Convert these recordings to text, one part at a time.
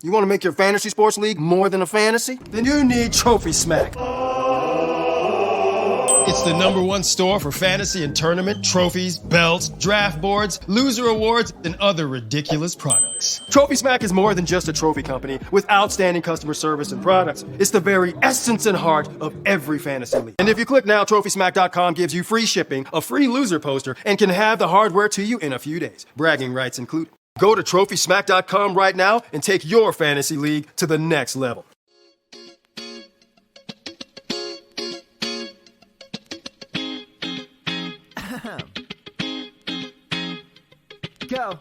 You want to make your fantasy sports league more than a fantasy? Then you need Trophy Smack. It's the #1 store for fantasy and tournament trophies, belts, draft boards, loser awards, and other ridiculous products. Trophy Smack is more than just a trophy company with outstanding customer service and products. It's the very essence and heart of every fantasy league. And if you click now, TrophySmack.com gives you free shipping, a free loser poster, and can have the hardware to you in a few days. Bragging rights included. Go to TrophySmack.com right now and take your fantasy league to the next level. Go.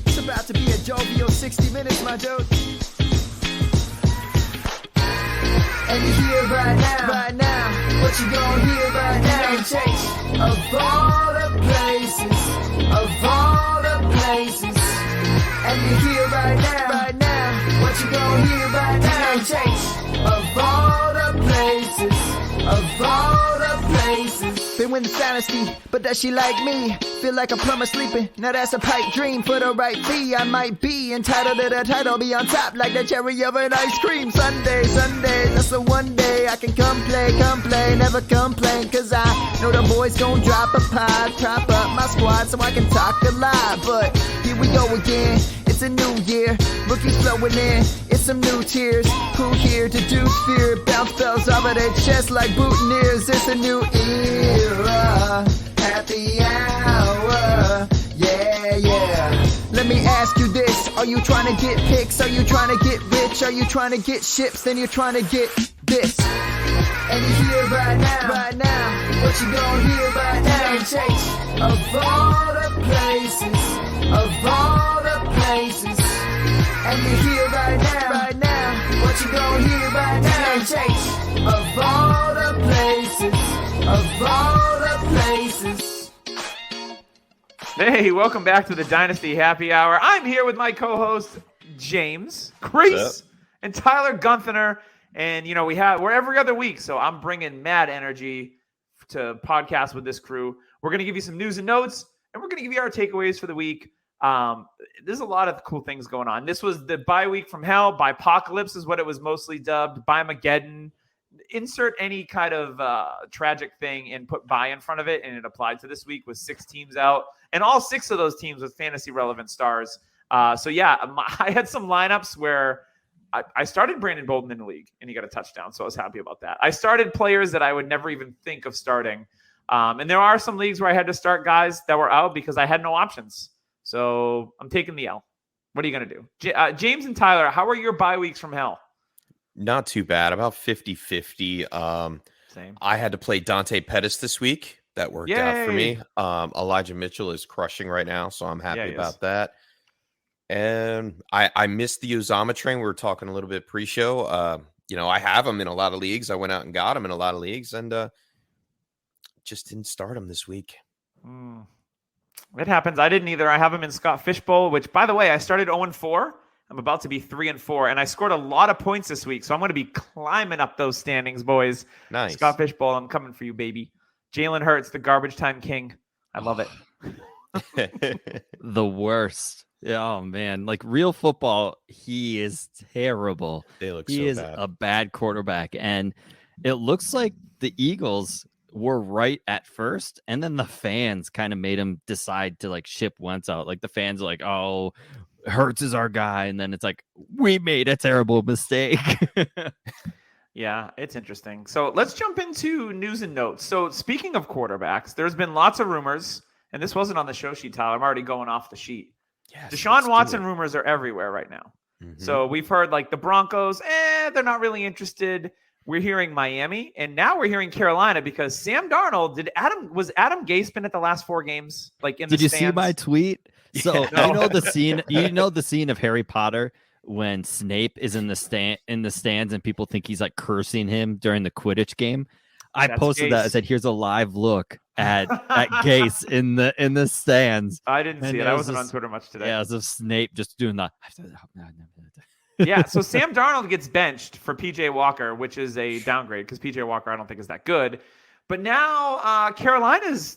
It's about to be a jovial 60 minutes, my dude. And you hear right now, what you gonna hear right now? Chase of all the places, and you hear right now, what you gonna hear right now? Chase of all the places. Been win the Dynasty, but does she like me? Feel like a plumber sleeping, now that's a pipe dream. For the right fee, I might be entitled to the title. Be on top like the cherry of an ice cream. Sunday, that's the one day I can come play, never complain. Cause I know the boys gon' drop a pod, prop up my squad so I can talk a lot. But here we go again, it's a new year, rookies flowing in, it's some new tears. Who here to do fear? Bounce bells over their chest like boutonnieres. It's a new era, happy hour, yeah. Let me ask you this, are you trying to get picks? Are you trying to get rich? Are you trying to get ships? Then you're trying to get this. And you hear right now, what you gonna hear right now? Chase of all the places, and you hear right now, what you gonna hear right now? Chase of all the places. Hey, welcome back to the Dynasty Happy Hour. I'm here with my co-host James, Chris, and Tyler Gunther. And we're every other week, so I'm bringing mad energy to podcast with this crew. We're going to give you some news and notes, and we're going to give you our takeaways for the week. There's a lot of cool things going on. This was the bye week from hell. Bipocalypse is what it was mostly dubbed. Bimageddon. Insert any kind of tragic thing and put bye in front of it, and it applied to this week with 6 teams out, and all 6 of those teams with fantasy relevant stars. I had some lineups where I started Brandon Bolden in the league, and he got a touchdown, so I was happy about that. I started players that I would never even think of starting. And there are some leagues where I had to start guys that were out because I had no options. So I'm taking the L. What are you going to do? James and Tyler, how are your bye weeks from hell? Not too bad. About 50-50. Same. I had to play Dante Pettis this week. That worked out for me. Elijah Mitchell is crushing right now, so I'm happy about that. And I missed the Uzama train. We were talking a little bit pre-show. I have him in a lot of leagues. I went out and got him in a lot of leagues, and just didn't start him this week. It happens. I didn't either. I have him in Scott Fishbowl, which, by the way, I started 0-4. I'm about to be 3-4, and I scored a lot of points this week, so I'm going to be climbing up those standings, boys. Nice. Scott Fishbowl, I'm coming for you, baby. Jalen Hurts, the garbage time king. I love it. The worst. Oh, man. Like, real football, he is terrible. They look he so is bad. a bad quarterback, and it looks like the Eagles were right at first, and then the fans kind of made him decide to, like, ship Wentz out. Like, the fans are like, oh, Hurts is our guy, and then it's like, we made a terrible mistake. Yeah, it's interesting. So let's jump into news and notes. So speaking of quarterbacks, there's been lots of rumors, and this wasn't on the show sheet, Tyler. I'm already going off the sheet. Yes, Deshaun Watson rumors are everywhere right now. Mm-hmm. So we've heard like the Broncos, they're not really interested. We're hearing Miami, and now we're hearing Carolina because Sam Darnold was Adam Gase been at the last 4 games? Like in the Did you stands? see my tweet? So No. you know the scene. You know the scene of Harry Potter when Snape is in the stands and people think he's like cursing him during the Quidditch game. I That's posted that. I Gase. said, "Here's a live look at Gase in the stands." I didn't And see it. it I was wasn't on just- Twitter much today. Yeah, as of Snape just doing that. Yeah, so Sam Darnold gets benched for PJ Walker, which is a downgrade because PJ Walker I don't think is that good. But now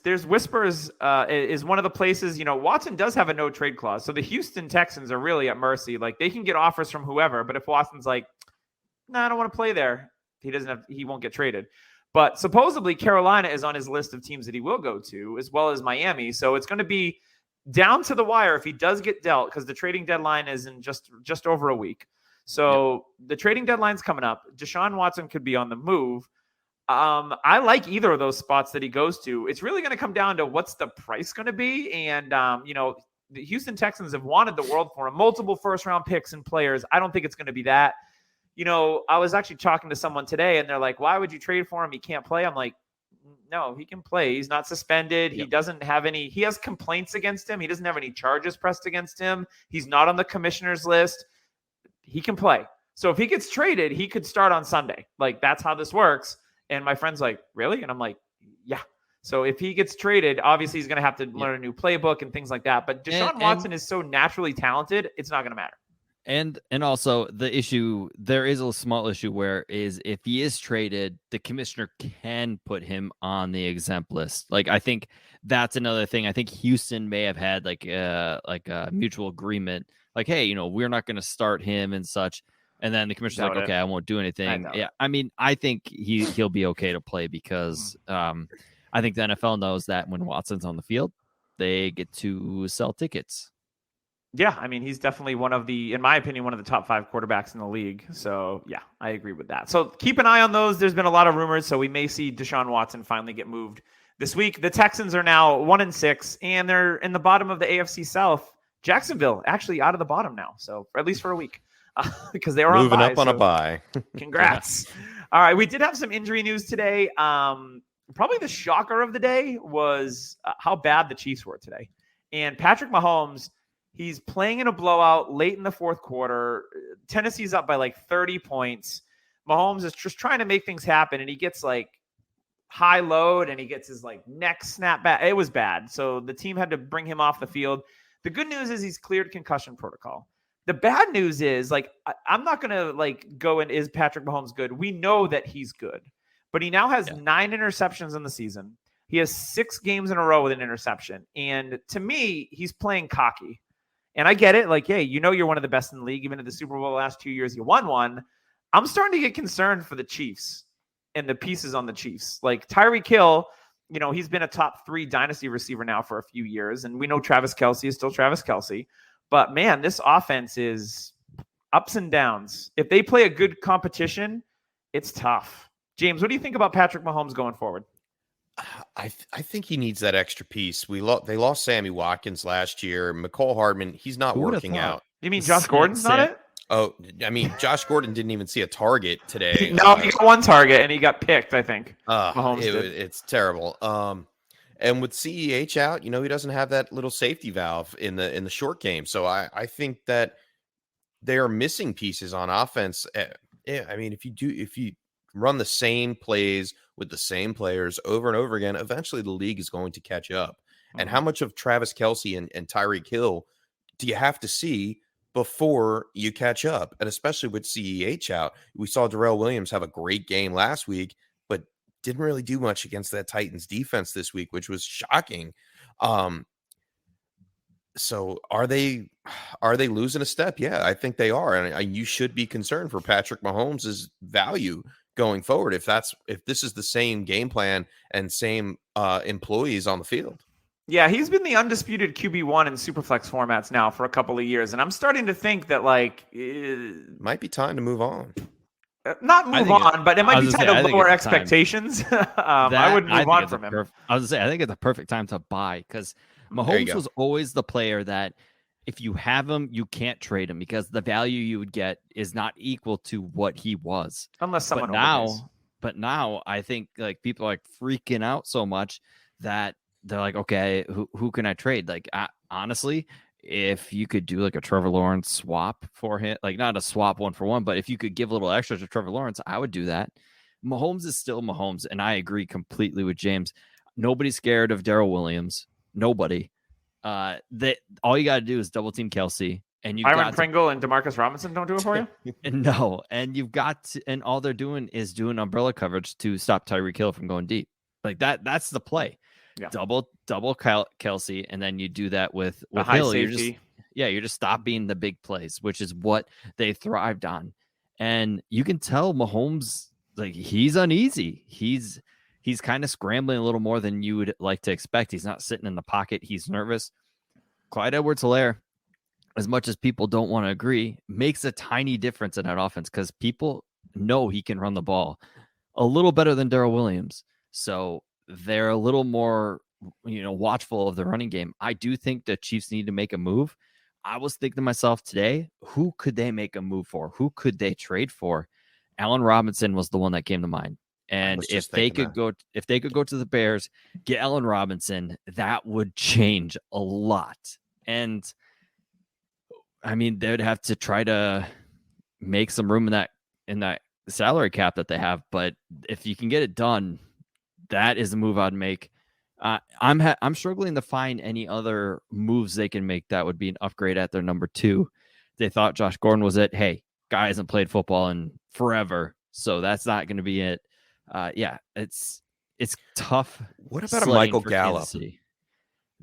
there's whispers is one of the places, Watson does have a no trade clause. So the Houston Texans are really at mercy. Like they can get offers from whoever, but if Watson's like, no, I don't want to play there, he won't get traded. But supposedly Carolina is on his list of teams that he will go to, as well as Miami. So it's going to be down to the wire if he does get dealt, because the trading deadline is in just over a week. So The trading deadline's coming up. Deshaun Watson could be on the move. I like either of those spots that he goes to. It's really going to come down to what's the price going to be. And, the Houston Texans have wanted the world for him, multiple first-round picks and players. I don't think it's going to be that. I was actually talking to someone today, and they're like, why would you trade for him? He can't play. I'm like, no, he can play. He's not suspended. He doesn't have any – he has complaints against him. He doesn't have any charges pressed against him. He's not on the commissioner's list. He can play. So if he gets traded, he could start on Sunday. Like, that's how this works. And my friend's like, really? And I'm like, yeah. So if he gets traded, obviously he's going to have to learn a new playbook and things like that. But Deshaun Watson is so naturally talented, it's not going to matter. And also the issue, there is a small issue where is if he is traded, the commissioner can put him on the exempt list. Like, I think that's another thing. I think Houston may have had like a mutual agreement, like, hey, we're not going to start him and such. And then the commissioner's like, okay, I won't do anything. Yeah, I mean, I think he'll be okay to play because I think the NFL knows that when Watson's on the field, they get to sell tickets. Yeah, I mean, he's definitely in my opinion, one of the top 5 quarterbacks in the league. So, yeah, I agree with that. So keep an eye on those. There's been a lot of rumors, so we may see Deshaun Watson finally get moved this week. The Texans are now 1-6, and they're in the bottom of the AFC South. Jacksonville actually out of the bottom now, so at least for a week. Because they were moving on up on a bye. Congrats. All right. We did have some injury news today. Probably the shocker of the day was how bad the Chiefs were today. And Patrick Mahomes, he's playing in a blowout late in the fourth quarter. Tennessee's up by like 30 points. Mahomes is just trying to make things happen, and he gets like high load, and he gets his like neck snap back. It was bad. So the team had to bring him off the field. The good news is he's cleared concussion protocol. The bad news is, like, I'm not going to, like, go in, is Patrick Mahomes good? We know that he's good. But he now has 9 interceptions in the season. He has 6 games in a row with an interception. And to me, he's playing cocky. And I get it. Like, hey, you're one of the best in the league. Even in the Super Bowl the last 2 years, you won one. I'm starting to get concerned for the Chiefs and the pieces on the Chiefs. Like, Tyreek Hill, he's been a top 3 dynasty receiver now for a few years. And we know Travis Kelce is still Travis Kelce. But, man, this offense is ups and downs. If they play a good competition, it's tough. James, what do you think about Patrick Mahomes going forward? I think he needs that extra piece. They lost Sammy Watkins last year. McCole Hardman, he's not working out. You mean Josh Gordon's not it? Oh, I mean, Josh Gordon didn't even see a target today. No, he got 1 target, and he got picked, I think. It's terrible. And with CEH out, he doesn't have that little safety valve in the short game. So I think that they are missing pieces on offense. I mean, if you run the same plays with the same players over and over again, eventually the league is going to catch up. And how much of Travis Kelce and Tyreek Hill do you have to see before you catch up? And especially with CEH out, we saw Darrell Williams have a great game last week, but didn't really do much against that Titans defense this week, which was shocking. So are they losing a step? Yeah, I think they are. And you should be concerned for Patrick Mahomes' value going forward if this is the same game plan and same employees on the field. Yeah, he's been the undisputed QB1 in Superflex formats now for a couple of years. And I'm starting to think that might be time to move on. Not move on, but it might be time to lower expectations. I would move on from him. I was going to say, I think it's a perfect time to buy because Mahomes was always the player that if you have him, you can't trade him because the value you would get is not equal to what he was. Unless someone But now I think like people are like freaking out so much that they're like, okay, who can I trade? Like, honestly, if you could do like a Trevor Lawrence swap for him, like not a swap 1-for-1, but if you could give a little extra to Trevor Lawrence, I would do that. Mahomes is still Mahomes, and I agree completely with James. Nobody's scared of Darrell Williams. Nobody. That all you got to do is double team Kelce, and you Byron Pringle and Demarcus Robinson don't do it for you. No, and you've got to, and all they're doing is doing umbrella coverage to stop Tyreek Hill from going deep. Like that's the play. Yeah. Double Kelsey, and then you do that with high Hill. safety. You're just stopping the big plays, which is what they thrived on. And you can tell Mahomes, like, he's uneasy. He's kind of scrambling a little more than you would like to expect. He's not sitting in the pocket. He's nervous. Clyde Edwards-Helaire, as much as people don't want to agree, makes a tiny difference in that offense because people know he can run the ball a little better than Darrell Williams. So they're a little more, watchful of the running game. I do think the Chiefs need to make a move. I was thinking to myself today, who could they make a move for? Who could they trade for? Allen Robinson was the one that came to mind. And if they could go to the Bears, get Allen Robinson, that would change a lot. And I mean, they would have to try to make some room in that salary cap that they have. But if you can get it done, that is a move I'd make. I'm struggling to find any other moves they can make that would be an upgrade at their number 2. They thought Josh Gordon was it. Hey, guy hasn't played football in forever, so that's not going to be it. It's tough. What about a Michael Gallup?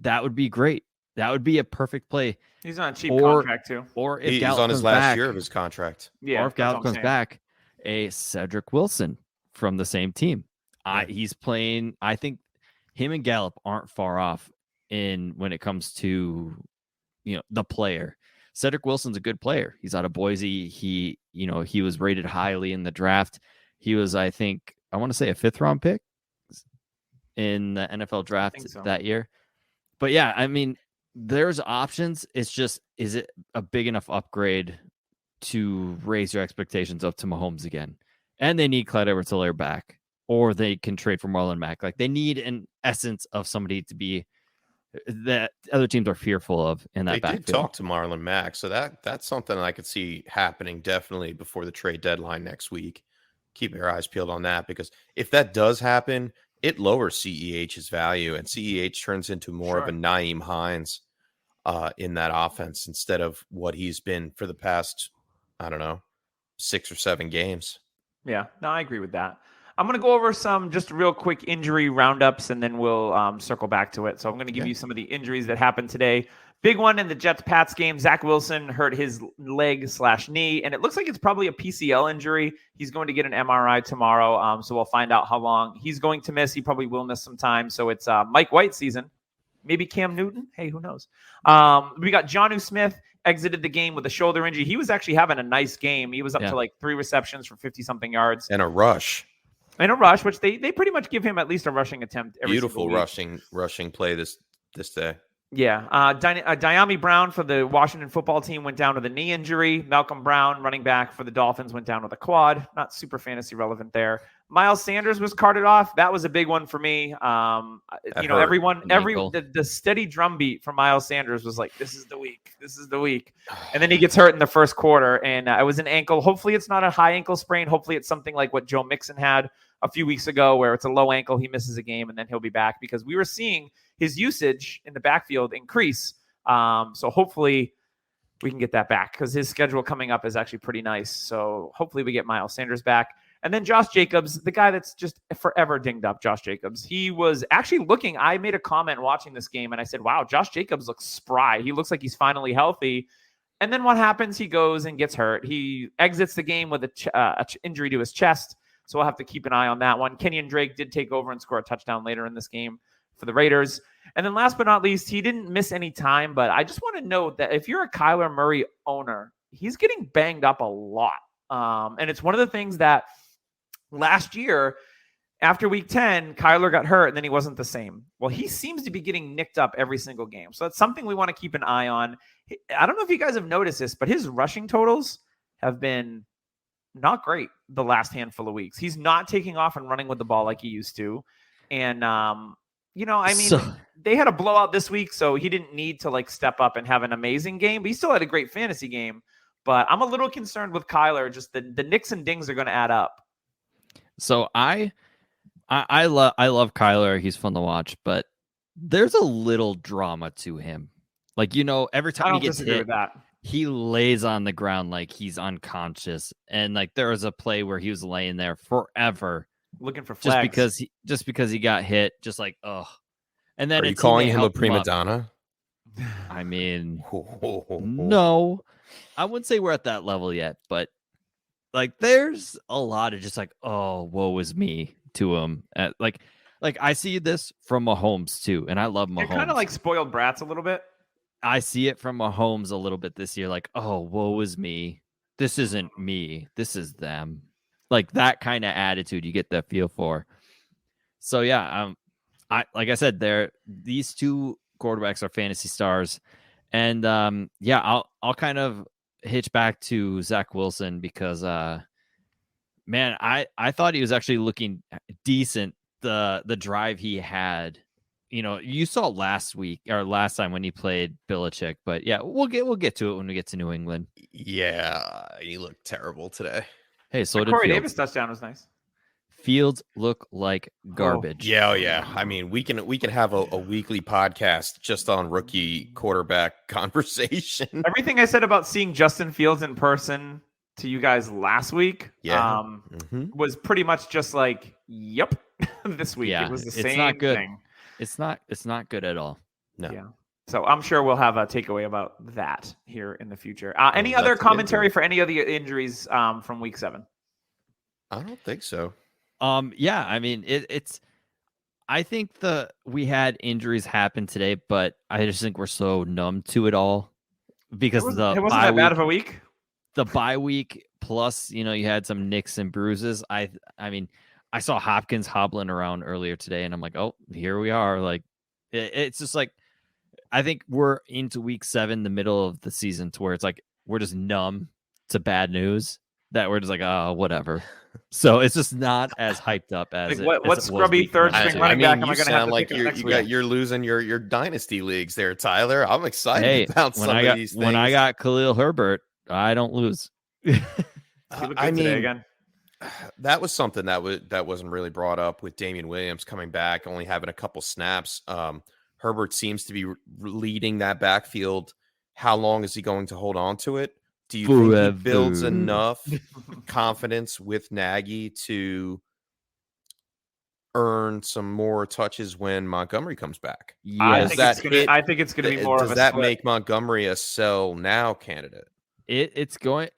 That would be great. That would be a perfect play. He's on a cheap contract too. Or if he's Gallup on his comes last back, year of his contract. Yeah. Or if Gallup comes back, a Cedric Wilson from the same team. He's playing. I think him and Gallup aren't far off when it comes to the player. Cedric Wilson's a good player. He's out of Boise. He was rated highly in the draft. He was, I think, I want to say a 5th round pick in the NFL draft that year. But yeah, I mean, there's options. It's just, is it a big enough upgrade to raise your expectations up to Mahomes again? And they need Clyde Edwards-Helaire back, or they can trade for Marlon Mack. Like, they need an essence of somebody to be that other teams are fearful of in that backfield. They did talk to Marlon Mack, so that's something I could see happening definitely before the trade deadline next week. Keep your eyes peeled on that, because if that does happen, it lowers CEH's value, and CEH turns into more of a Nyheim Hines in that offense instead of what he's been for the past, 6 or 7 games. Yeah, no, I agree with that. I'm going to go over some just real quick injury roundups, and then we'll circle back to it. So I'm going to give you some of the injuries that happened today. Big one in the Jets-Pats game. Zach Wilson hurt his leg/knee, and it looks like it's probably a PCL injury. He's going to get an MRI tomorrow, so we'll find out how long he's going to miss. He probably will miss some time. So it's Mike White season. Maybe Cam Newton. Hey, who knows? We got Jonnu Smith exited the game with a shoulder injury. He was actually having a nice game. He was up to like 3 receptions for 50-something yards. And a rush. Which they pretty much give him at least a rushing attempt every Beautiful single week. rushing play this day. Yeah. Diami Brown for the Washington football team went down with a knee injury. Malcolm Brown, running back for the Dolphins, went down with a quad. Not super fantasy relevant there. Miles Sanders was carted off. That was a big one for me. The steady drumbeat from Miles Sanders was like, this is the week. This is the week. And then he gets hurt in the first quarter, and it was an ankle. Hopefully it's not a high ankle sprain. Hopefully it's something like what Joe Mixon had a few weeks ago, where it's a low ankle. He misses a game, and then he'll be back, because we were seeing his usage in the backfield increase. So hopefully we can get that back, because his schedule coming up is actually pretty nice. So hopefully we get Miles Sanders back. And then Josh Jacobs, the guy that's just forever dinged up, Josh Jacobs. He was actually looking, I made a comment watching this game, and I said, wow, Josh Jacobs looks spry. He looks like he's finally healthy. And then what happens? He goes and gets hurt. He exits the game with a injury to his chest. So we'll have to keep an eye on that one. Kenyon Drake did take over and score a touchdown later in this game for the Raiders. And then last but not least, he didn't miss any time, but I just want to note that if you're a Kyler Murray owner, he's getting banged up a lot. And it's one of the things that last year, after week 10, Kyler got hurt and then he wasn't the same. Well, he seems to be getting nicked up every single game. So that's something we want to keep an eye on. I don't know if you guys have noticed this, but his rushing totals have been not great the last handful of weeks. He's not taking off and running with the ball like he used to. And, they had a blowout this week, so he didn't need to step up and have an amazing game, but he still had a great fantasy game. But I'm a little concerned with Kyler. Just the nicks and dings are going to add up. So I love Kyler. He's fun to watch, but there's a little drama to him. Every time he gets hit, with that. He lays on the ground like he's unconscious. And there was a play where he was laying there forever looking for flags. Just because he got hit, just like, ugh. And then are you calling him a prima donna? I mean, no, I wouldn't say we're at that level yet, but like, there's a lot of just like, oh, woe is me to him. Like I see this from Mahomes too, and I love Mahomes. They're kind of like spoiled brats a little bit. I see it from Mahomes a little bit this year. Like, oh, woe is me. This isn't me. This is them. Like that kind of attitude you get that feel for. So yeah, like I said, these two quarterbacks are fantasy stars, and I'll kind of hitch back to Zach Wilson because man, I thought he was actually looking decent the drive he had. You know, you saw last time when he played Belichick, but yeah, we'll get to it when we get to New England. Yeah, he looked terrible today. Hey, so did Corey Fields. Davis touchdown was nice. Fields look like garbage. Oh yeah. I mean, we can have a weekly podcast just on rookie quarterback conversation. Everything I said about seeing Justin Fields in person to you guys last week, was pretty much just like, yep, this week. Yeah, it was the it's same not good. thing. It's not good at all. No. Yeah. So I'm sure we'll have a takeaway about that here in the future. Any other commentary for any of the injuries from week 7? I don't think so. Yeah, I mean it's. I think we had injuries happen today, but I just think we're so numb to it all because it wasn't that bad of a week. The bye week plus, you had some nicks and bruises. I mean, I saw Hopkins hobbling around earlier today, and I'm like, oh, here we are. Like, it's just like, I think we're into week 7, the middle of the season, to where it's like we're just numb to bad news. That we're just like, oh, whatever. So it's just not as hyped up as like, what scrubby third string running back am I going to have to like you're losing your dynasty leagues there, Tyler. I'm excited about some of these things. When I got Khalil Herbert, I don't lose. I mean, again. That was something that wasn't really brought up with Damian Williams coming back, only having a couple snaps. Herbert seems to be leading that backfield. How long is he going to hold on to it? Do you think he builds enough confidence with Nagy to earn some more touches when Montgomery comes back? Yes. I think it's going to be more of a Does that make Montgomery a sell now candidate? It's going.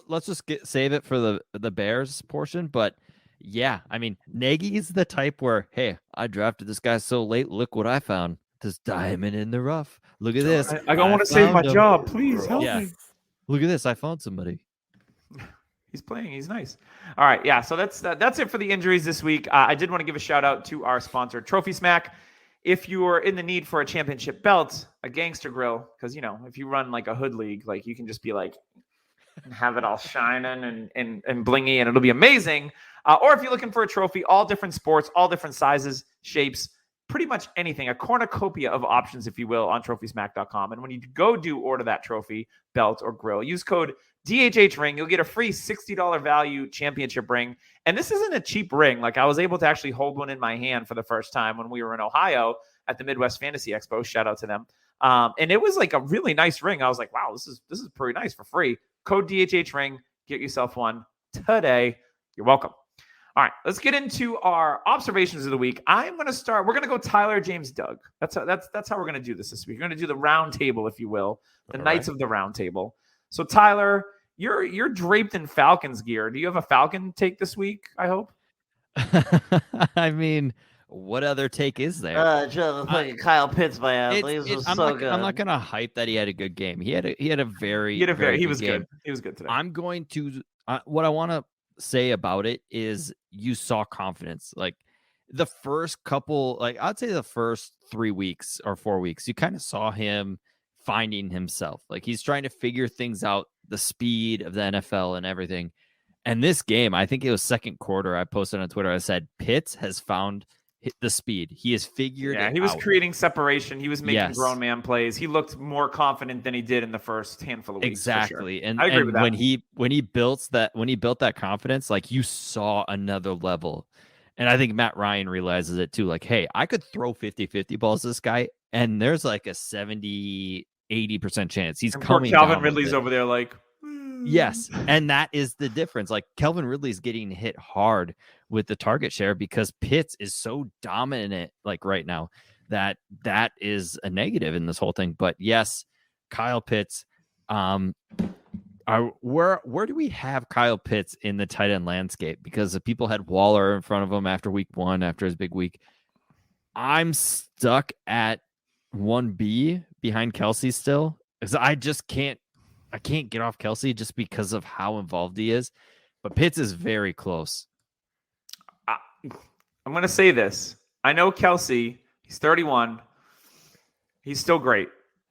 Let's just save it for the Bears portion. But yeah, I mean, Nagy's the type where, hey, I drafted this guy so late. Look what I found. This diamond in the rough. Look at this. I don't want to save my job. Please help me. Look at this. I found somebody. He's playing. He's nice. All right. Yeah. So that's it for the injuries this week. I did want to give a shout out to our sponsor, Trophy Smack. If you are in the need for a championship belt, a gangster grill, because, if you run like a hood league, like you can just be like, have it all shining and blingy, and it'll be amazing. Or if you're looking for a trophy, all different sports, all different sizes, shapes, pretty much anything, a cornucopia of options, if you will, on trophysmack.com. And when you order that trophy, belt, or grill, use code DHHRing. You'll get a free $60 value championship ring. And this isn't a cheap ring. Like, I was able to actually hold one in my hand for the first time when we were in Ohio at the Midwest Fantasy Expo. Shout out to them. And it was like a really nice ring. I was like, wow, this is pretty nice for free. Code DHHRing. Get yourself one today. You're welcome. All right, let's get into our observations of the week. I'm going to start. We're going to go Tyler, James, Doug. That's how we're going to do this week. We're going to do the round table, if you will, the Knights of the Round Table. So Tyler, you're draped in Falcons gear. Do you have a Falcon take this week? I hope. I mean, what other take is there? Kyle Pitts, man. I'm not going to hype that he had a good game. He was good. He was good today. I'm going to what I want to say about it is you saw confidence. Like the first couple, like I'd say the first 3 weeks or 4 weeks, you kind of saw him finding himself. Like he's trying to figure things out, the speed of the NFL and everything. And this game, I think it was second quarter, I posted on Twitter, I said Pitts has found the speed. He has figured it out. He was creating separation. He was making grown man plays. He looked more confident than he did in the first handful of weeks. Exactly. Sure. And I agree with that. When he built that confidence, like you saw another level. And I think Matt Ryan realizes it too. Like, hey, I could throw 50-50 balls to this guy, and there's like a 70-80% chance he's coming. Calvin Ridley's over there like, Yes, and that is the difference. Like Kelvin Ridley's getting hit hard with the target share because Pitts is so dominant like right now that is a negative in this whole thing. But yes, Kyle Pitts, where do we have Kyle Pitts in the tight end landscape? Because the people had Waller in front of him after week 1, after his big week. I'm stuck at 1B behind Kelsey still, because I can't get off Kelsey just because of how involved he is. But Pitts is very close. I'm going to say this. I know Kelsey, he's 31. He's still great.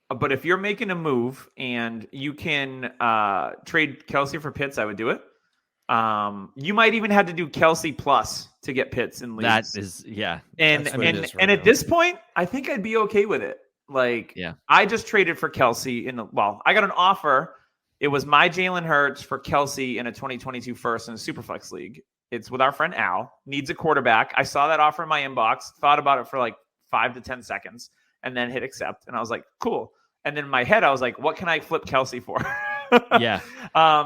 But if you're making a move and you can trade Kelsey for Pitts, I would do it. You might even have to do Kelsey plus to get Pitts in leagues. That is, yeah. And at this point, I think I'd be okay with it. Like, yeah. I just traded for Kelsey I got an offer. It was my Jalen Hurts for Kelsey in a 2022 first in a Superflex league. It's with our friend Al, needs a quarterback. I saw that offer in my inbox, thought about it for like 5 to 10 seconds, and then hit accept. And I was like, cool. And then in my head, I was like, what can I flip Kelsey for? Yeah.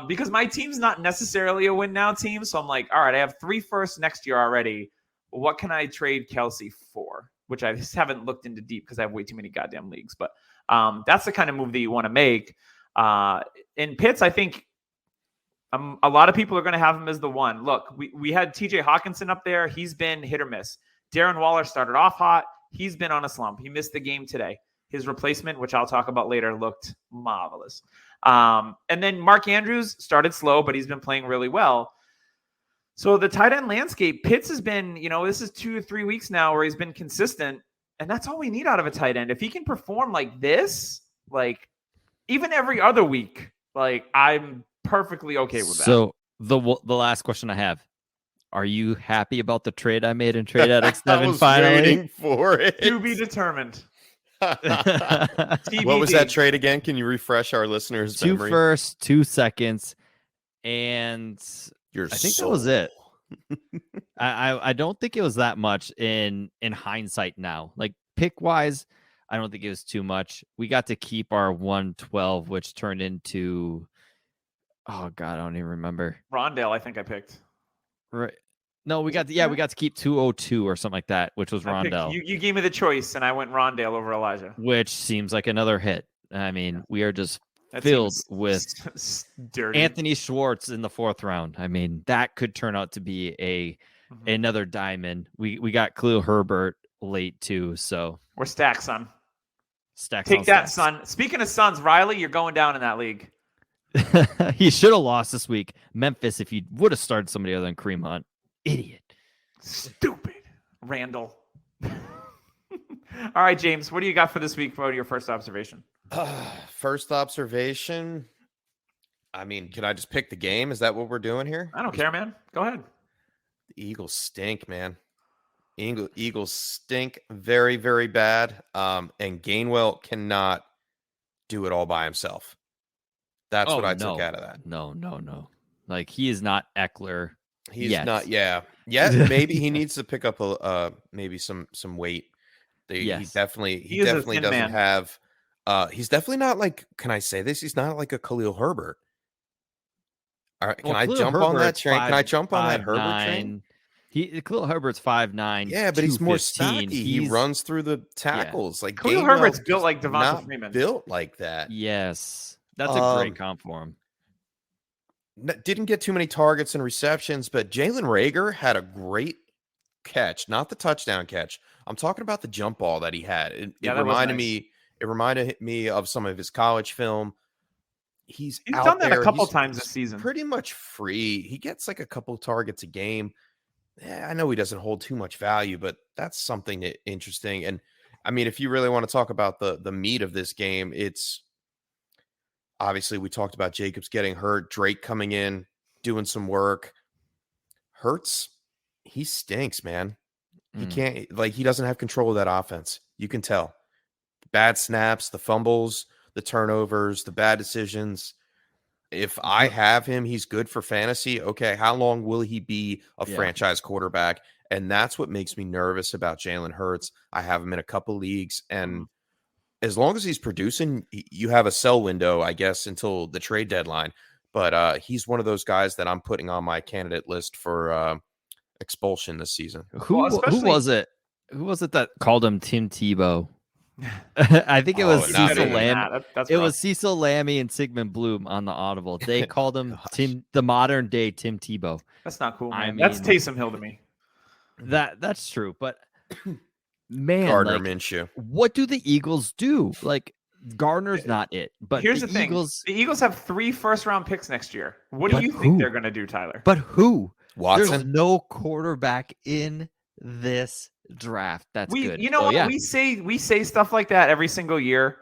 Because my team's not necessarily a win now team. So I'm like, all right, I have 3 firsts next year already. What can I trade Kelsey for? Which I just haven't looked into deep because I have way too many goddamn leagues. But that's the kind of move that you want to make. In Pitts, I think a lot of people are going to have him as the one. Look, we had TJ Hawkinson up there. He's been hit or miss. Darren Waller started off hot. He's been on a slump. He missed the game today. His replacement, which I'll talk about later, looked marvelous. And then Mark Andrews started slow, but he's been playing really well. So the tight end landscape, Pitts has been, this is 2 to 3 weeks now where he's been consistent. And that's all we need out of a tight end. If he can perform like this, like even every other week, like I'm perfectly okay with that. So the last question I have, are you happy about the trade I made in Trade Addicts 7 finally? Waiting for it. To be determined. What was that trade again? Can you refresh our listeners' 2 memory? firsts, 2 seconds, and I think that was it. I don't think it was that much in hindsight now. Like pick wise, I don't think it was too much. We got to keep our 112, which turned into, oh God, I don't even remember. Rondale, I think I picked. Right. No, we got to keep 202 or something like that, which was Rondale. You gave me the choice, and I went Rondale over Elijah. Which seems like another hit. I mean, we are just filled with dirty. Anthony Schwartz in the 4th round. I mean, that could turn out to be another diamond. We got Khalil Herbert late too, so we're stacked, son. Take that, son. Speaking of sons, Riley, you're going down in that league. He should have lost this week. Memphis, if you would have started somebody other than Kareem Hunt. Idiot. Stupid. Randall. All right, James, what do you got for this week for your first observation? First observation. I mean, can I just pick the game? Is that what we're doing here? I don't care, man. Go ahead. The Eagles stink, man. Eagles stink very, very bad. And Gainwell cannot do it all by himself. That's what I took out of that. No. Like he is not Eckler. He's not. Yeah. Maybe he needs to pick up maybe some weight. He definitely doesn't have. He's definitely not like. Can I say this? He's not like a Khalil Herbert. All right, can I jump on that train? Can I jump on that Herbert train? Khalil Herbert's 5'9". Yeah, but he's more stocky. He runs through the tackles. Like Khalil Herbert's built like Devonta Freeman. Built like that. Yes, that's a great comp for him. Didn't get too many targets and receptions, but Jalen Reagor had a great catch, not the touchdown catch. I'm talking about the jump ball that he had. It reminded me. It reminded me of some of his college film. He's done that a couple times this season. Pretty much free. He gets like a couple targets a game. I know he doesn't hold too much value, but that's something interesting. And I mean, if you really want to talk about the meat of this game, it's obviously we talked about Jacobs getting hurt, Drake coming in, doing some work. Hurts, he stinks, man. He can't, he doesn't have control of that offense. You can tell. Bad snaps, the fumbles, the turnovers, the bad decisions. If I have him, he's good for fantasy. Okay, how long will he be a franchise quarterback? And that's what makes me nervous about Jalen Hurts. I have him in a couple leagues, and as long as he's producing, you have a sell window, I guess, until the trade deadline. but he's one of those guys that I'm putting on my candidate list for expulsion this season. Who was it? Who was it that called him Tim Tebow? I think it was Cecil Lamb. It was Cecil Lammy and Sigmund Bloom on the Audible. They called him the modern day Tim Tebow. That's not cool, man. I mean, that's Taysom Hill to me. That's true, but man, Gardner Minshew. What do the Eagles do? Like Gardner's not it, but here's the thing: the Eagles have 3 first-round picks next year. What do you think they're going to do, Tyler? But who? Watson? There's no quarterback in this draft. That's good. You know what? Yeah. We say stuff like that every single year,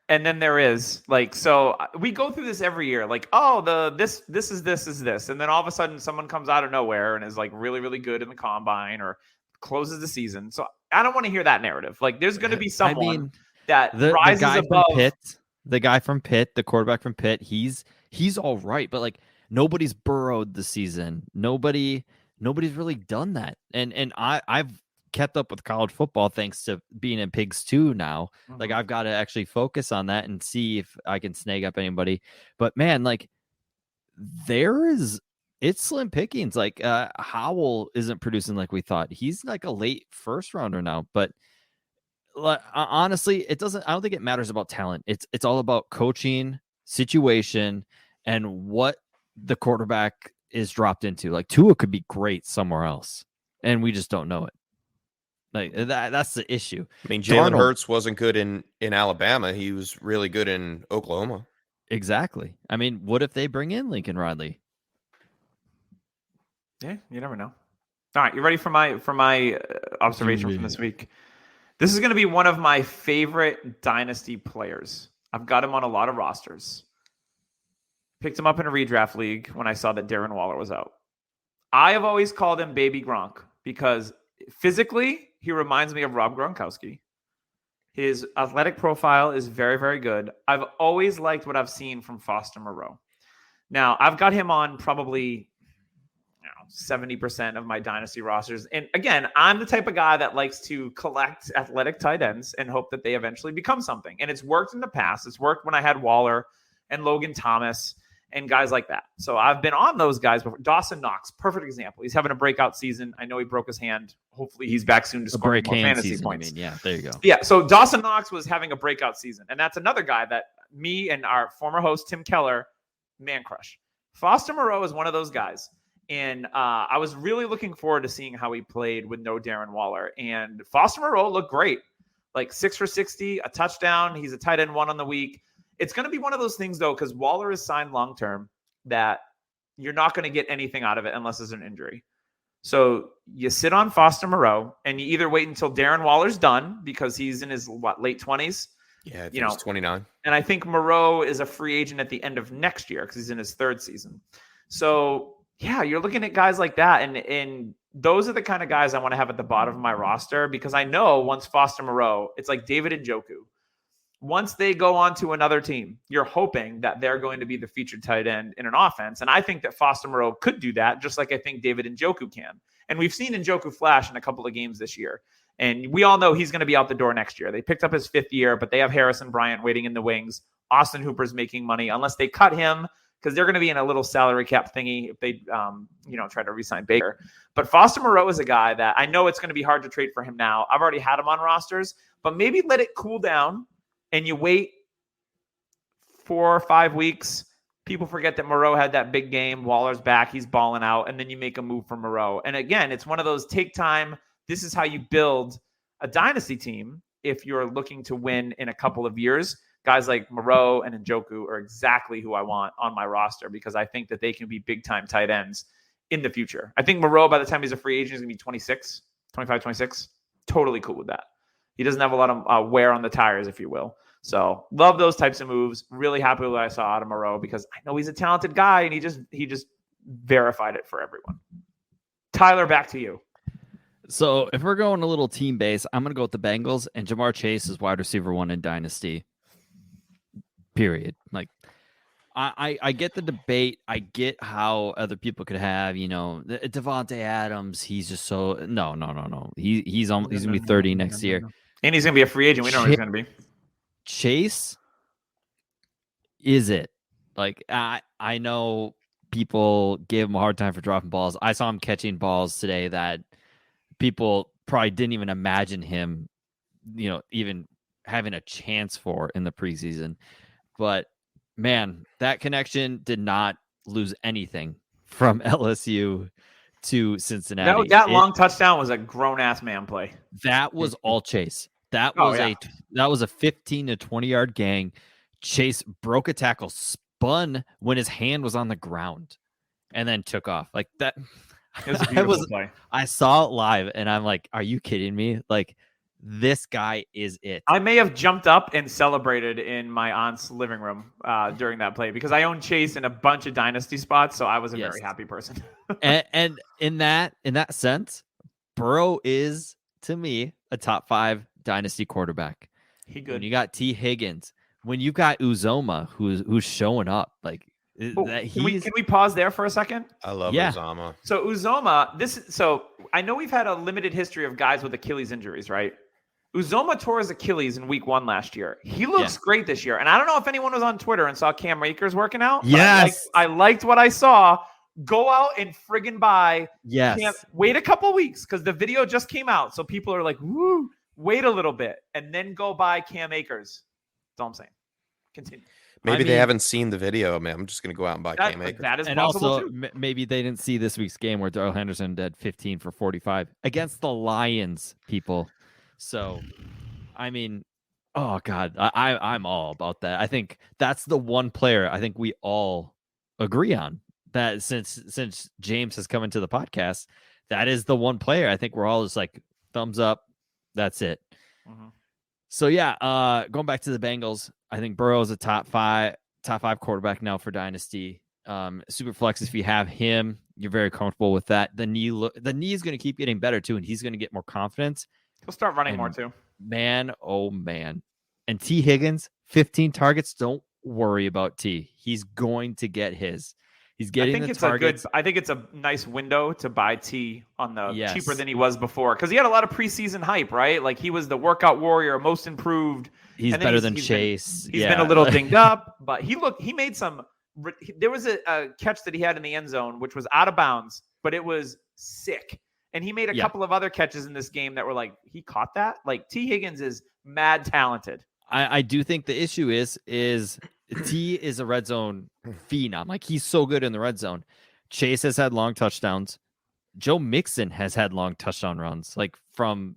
and then there is so we go through this every year. Like, this is this, and then all of a sudden someone comes out of nowhere and is like really really good in the combine or closes the season. So I don't want to hear that narrative. Like, there's going to be someone that rises the guy above. From Pitt, the guy from Pitt, the quarterback from Pitt, he's all right, but like nobody's burrowed the season. Nobody's really done that, and I've kept up with college football thanks to being in Pigs 2 now. Mm-hmm. Like I've got to actually focus on that and see if I can snag up anybody. But man, like it's slim pickings. Like Howell isn't producing like we thought. He's like a late first rounder now. But honestly, I don't think it matters about talent. It's all about coaching, situation, and what the quarterback is dropped into. Like Tua could be great somewhere else, and we just don't know it. Like that's the issue. I mean, Jalen Hurts wasn't good in Alabama. He was really good in Oklahoma. Exactly. I mean, what if they bring in Lincoln Riley? Yeah, you never know. All right, you ready for my observation from this week? This is going to be one of my favorite dynasty players. I've got him on a lot of rosters. Picked him up in a redraft league when I saw that Darren Waller was out. I have always called him Baby Gronk because physically, he reminds me of Rob Gronkowski. His athletic profile is very, very good. I've always liked what I've seen from Foster Moreau. Now, I've got him on probably 70% of my dynasty rosters. And again, I'm the type of guy that likes to collect athletic tight ends and hope that they eventually become something. And it's worked in the past. It's worked when I had Waller and Logan Thomas and guys like that. So I've been on those guys before. Dawson Knox, perfect example. He's having a breakout season. I know he broke his hand. Hopefully he's back soon to score more fantasy points. Yeah, there you go. Yeah, so Dawson Knox was having a breakout season. And that's another guy that me and our former host, Tim Keller, man crush. Foster Moreau is one of those guys. And I was really looking forward to seeing how he played with no Darren Waller. And Foster Moreau looked great. Like 6 for 60, a touchdown. He's a tight end 1 on the week. It's going to be one of those things, though, because Waller is signed long-term that you're not going to get anything out of it unless there's an injury. So you sit on Foster Moreau, and you either wait until Darren Waller's done because he's in his, late 20s? Yeah, I think he's 29. And I think Moreau is a free agent at the end of next year because he's in his 3rd season. So, yeah, you're looking at guys like that, and those are the kind of guys I want to have at the bottom of my roster because I know once Foster Moreau, it's like David Njoku. Once they go on to another team, you're hoping that they're going to be the featured tight end in an offense. And I think that Foster Moreau could do that, just like I think David Njoku can. And we've seen Njoku flash in a couple of games this year. And we all know he's going to be out the door next year. They picked up his 5th year, but they have Harrison Bryant waiting in the wings. Austin Hooper's making money unless they cut him because they're going to be in a little salary cap thingy if they, try to re-sign Baker. But Foster Moreau is a guy that I know it's going to be hard to trade for him now. I've already had him on rosters, but maybe let it cool down. And you wait 4 or 5 weeks. People forget that Moreau had that big game. Waller's back. He's balling out. And then you make a move for Moreau. And again, it's one of those take time. This is how you build a dynasty team if you're looking to win in a couple of years. Guys like Moreau and Njoku are exactly who I want on my roster because I think that they can be big-time tight ends in the future. I think Moreau, by the time he's a free agent, is going to be 25, 26. Totally cool with that. He doesn't have a lot of wear on the tires, if you will. So love those types of moves. Really happy with what I saw out of Moreau because I know he's a talented guy and he just verified it for everyone. Tyler, back to you. So if we're going a little team base, I'm going to go with the Bengals and Jamar Chase is wide receiver 1 in Dynasty. Period. Like I get the debate. I get how other people could have, Devontae Adams. He's just so no. He's going to be 30 next year. And he's going to be a free agent. We know where he's going to be. Chase is it. Like I know people gave him a hard time for dropping balls. I saw him catching balls today that people probably didn't even imagine him, even having a chance for in the preseason. But man, that connection did not lose anything from LSU to Cincinnati. That long touchdown was a grown ass man play. That was all Chase. That was a 15 to 20 yard gang. Chase broke a tackle, spun when his hand was on the ground, and then took off like that. It was a beautiful play. I saw it live, and I'm like, "Are you kidding me?" Like, this guy is it. I may have jumped up and celebrated in my aunt's living room during that play because I own Chase in a bunch of dynasty spots, so I was a very happy person. and in that sense, Burrow is to me a top 5 dynasty quarterback. He good. When you got T. Higgins, when you got Uzoma, who's showing up, like can we pause there for a second? I love Uzoma. So Uzoma, I know we've had a limited history of guys with Achilles injuries, right? Uzoma tore his Achilles in week 1 last year. He looks great this year. And I don't know if anyone was on Twitter and saw Cam Akers working out. Yes. I liked what I saw. Go out and friggin' buy. Yes. Wait a couple weeks because the video just came out. So people are like, woo, wait a little bit and then go buy Cam Akers. That's all I'm saying. Continue. Maybe they haven't seen the video, man. I'm just going to go out and buy Cam Akers. That is and possible also, too. Maybe they didn't see this week's game where Darrell Henderson did 15 for 45 against the Lions, people. So, I mean, oh God, I'm all about that. I think that's the one player I think we all agree on that since James has come into the podcast, that is the one player I think we're all just like thumbs up. That's it. Mm-hmm. So yeah, going back to the Bengals, I think Burrow is a top five quarterback now for Dynasty. Super flex, if you have him, you're very comfortable with that. The knee is going to keep getting better too, and he's going to get more confidence. He'll start running more too. Man, oh man. And T. Higgins, 15 targets. Don't worry about T. He's going to get his. He's getting the targets. I think it's a nice window to buy T on the cheaper than he was before because he had a lot of preseason hype, right? Like he was the workout warrior, most improved. He's better than Chase. He's been a little dinged up, but he made some. There was a catch that he had in the end zone, which was out of bounds, but it was sick. And he made a couple of other catches in this game that were like, he caught that? Like, T. Higgins is mad talented. I do think the issue is T is a red zone phenom. Like, he's so good in the red zone. Chase has had long touchdowns. Joe Mixon has had long touchdown runs, like from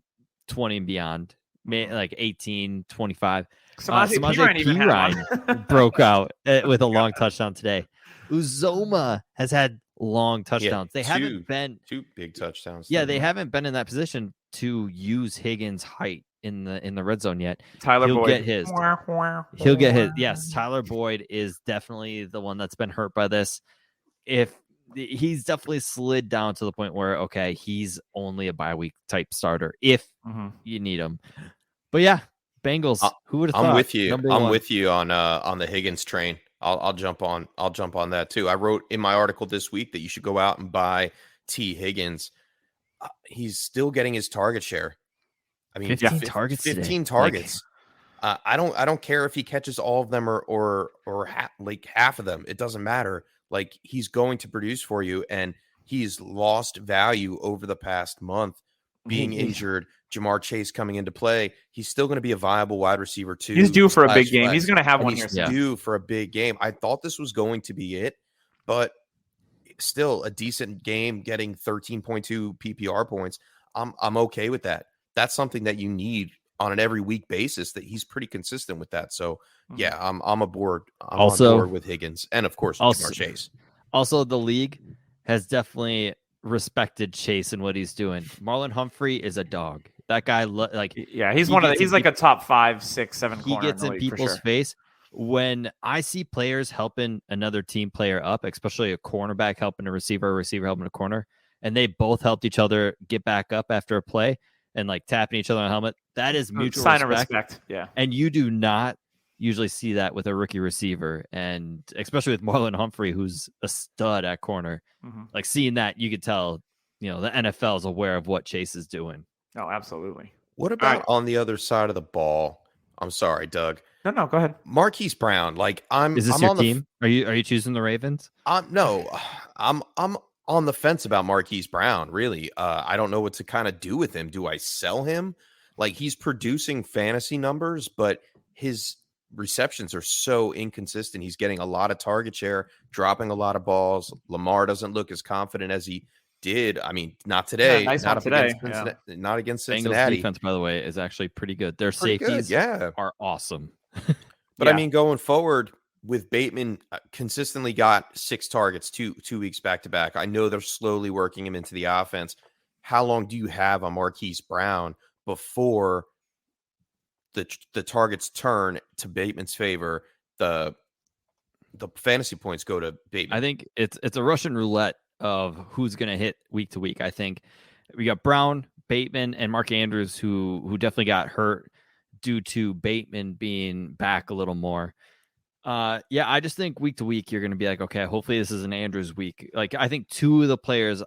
20 and beyond, like 18, 25. Samaje Perine broke out with a long touchdown today. Uzoma has had long touchdowns. They haven't been 2 big touchdowns. Yeah, they haven't been in that position to use Higgins' height in the red zone yet. Tyler Boyd. He'll get his. Yes, Tyler Boyd is definitely the one that's been hurt by this. If he's definitely slid down to the point where he's only a bye week type starter if you need him. But yeah, Bengals. Who would have thought? I'm with you. I'm with you on the Higgins train. I'll jump on that too. I wrote in my article this week that you should go out and buy T. Higgins. He's still getting his target share. I mean, 15 targets. 15 targets. I don't care if he catches all of them or half of them. It doesn't matter. Like, he's going to produce for you, and he's lost value over the past month. Being injured, Jamar Chase coming into play, he's still going to be a viable wide receiver too. He's due for a big game. He's going to have one here. He's due for a big game. I thought this was going to be it, but still a decent game, getting 13.2 PPR points. I'm okay with that. That's something that you need on an every week basis. That he's pretty consistent with that. So yeah, I'm aboard. I'm on board with Higgins, and of course Jamar Chase. Also, the league has definitely respected Chase and what he's doing. Marlon Humphrey is a dog. That guy, he's like a top 5, 6, 7 corner. He gets in people's face. When I see players helping another team player up, especially a cornerback helping a receiver helping a corner, and they both helped each other get back up after a play and like tapping each other on the helmet, that is mutual sign of respect. Yeah. And you do not usually see that with a rookie receiver, and especially with Marlon Humphrey, who's a stud at corner. Like, seeing that, you could tell, the NFL is aware of what Chase is doing. Oh, absolutely. What about on the other side of the ball? I'm sorry, Doug. No, go ahead. Marquise Brown. Like Is this I'm your on team? Are you choosing the Ravens? No, I'm on the fence about Marquise Brown. Really, I don't know what to kind of do with him. Do I sell him? Like, he's producing fantasy numbers, but his receptions are so inconsistent. He's getting a lot of target share, dropping a lot of balls. Lamar doesn't look as confident as he did. I mean, not today. Yeah, nice not one up today. against Cincinnati, not against Bengals Cincinnati. defense, by the way, is actually pretty good. Their Pretty safeties good, are awesome. But I mean, going forward with Bateman, consistently got 6 targets 2 weeks back to back. I know they're slowly working him into the offense. How long do you have on Marquise Brown before the targets turn to Bateman's favor? The fantasy points go to Bateman. I think it's a Russian roulette of who's going to hit week to week. I think we got Brown, Bateman, and Mark Andrews who definitely got hurt due to Bateman being back a little more. I just think week to week you're going to be like, okay, hopefully this is an Andrews week. Like, I think 2 of the players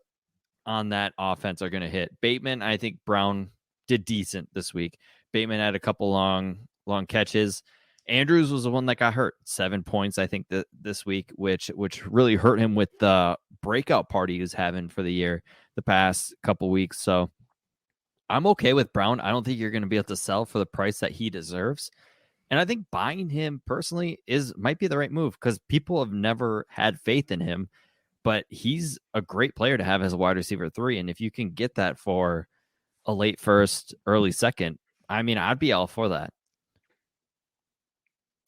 on that offense are going to hit. Bateman, I think Brown did decent this week. Bateman had a couple long catches. Andrews was the one that got hurt. 7 points, I think, this week, which really hurt him with the breakout party he was having for the year the past couple weeks. So I'm okay with Brown. I don't think you're going to be able to sell for the price that he deserves. And I think buying him personally might be the right move because people have never had faith in him, but he's a great player to have as a wide receiver 3. And if you can get that for a late first, early second, I mean, I'd be all for that.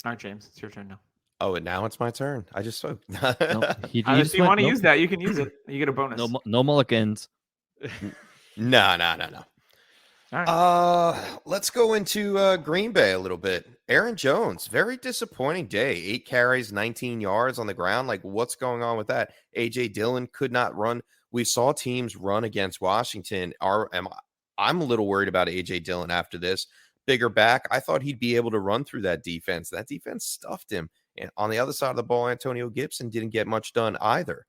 All right, James, it's your turn now. Oh, and now it's my turn. I just spoke. Nope. If you want to use that, you can use it. You get a bonus. No mulligans. No. All right. Let's go into Green Bay a little bit. Aaron Jones, very disappointing day. 8 carries, 19 yards on the ground. Like, what's going on with that? AJ Dillon could not run. We saw teams run against Washington. I'm a little worried about AJ Dillon after this. Bigger back. I thought he'd be able to run through that defense. That defense stuffed him. And on the other side of the ball, Antonio Gibson didn't get much done either,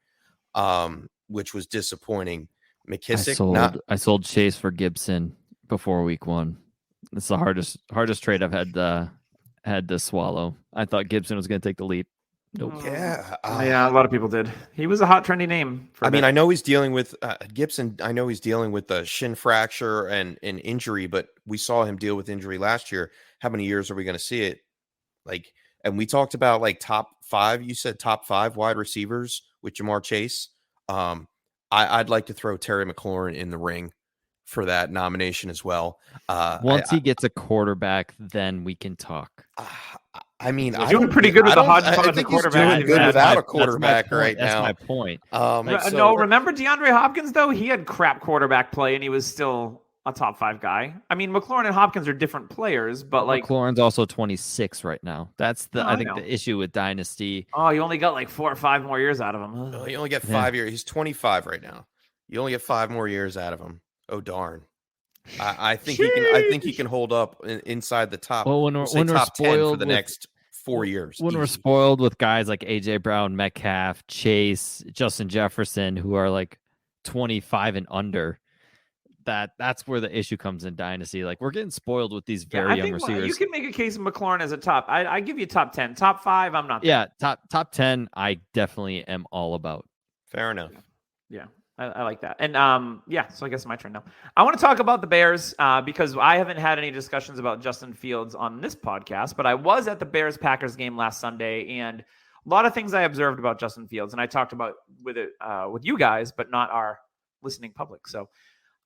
which was disappointing. McKissick. I sold Chase for Gibson before week 1. It's the hardest trade I've had to swallow. I thought Gibson was going to take the leap. Nope. Yeah. A lot of people did. He was a hot, trendy name. I know he's dealing with Gibson. I know he's dealing with a shin fracture and an injury, but we saw him deal with injury last year. How many years are we going to see it? Like, and we talked about like top 5. You said top 5 wide receivers with Jamar Chase. I'd like to throw Terry McLaurin in the ring for that nomination as well. Once he gets a quarterback, then we can talk. I mean, he's doing pretty good with the hodgepodge I think quarterback. He's doing good without a quarterback right now. That's my point. No, remember DeAndre Hopkins, though? He had crap quarterback play, and he was still a top 5 guy. I mean, McLaurin and Hopkins are different players, but like McLaurin's also 26 right now. That's I think the issue with Dynasty. Oh, you only got like 4 or 5 more years out of him. Oh, you only get 5 years. He's 25 right now. You only get 5 more years out of him. Oh darn. I think he can. I think he can hold up inside the top. Well, when we're top 10 spoiled for the next 4 years. When we're spoiled with guys like AJ Brown, Metcalf, Chase, Justin Jefferson, who are like 25 and under, that's where the issue comes in Dynasty. Like, we're getting spoiled with these very young receivers. You can make a case of McLaurin as a top. I give you top 10, top 5. I'm not. Yeah, top 10. I definitely am all about. Fair enough. Yeah. I like that. And so I guess it's my turn now. I want to talk about the Bears because I haven't had any discussions about Justin Fields on this podcast, but I was at the Bears-Packers game last Sunday, and a lot of things I observed about Justin Fields, and I talked about with you guys, but not our listening public. So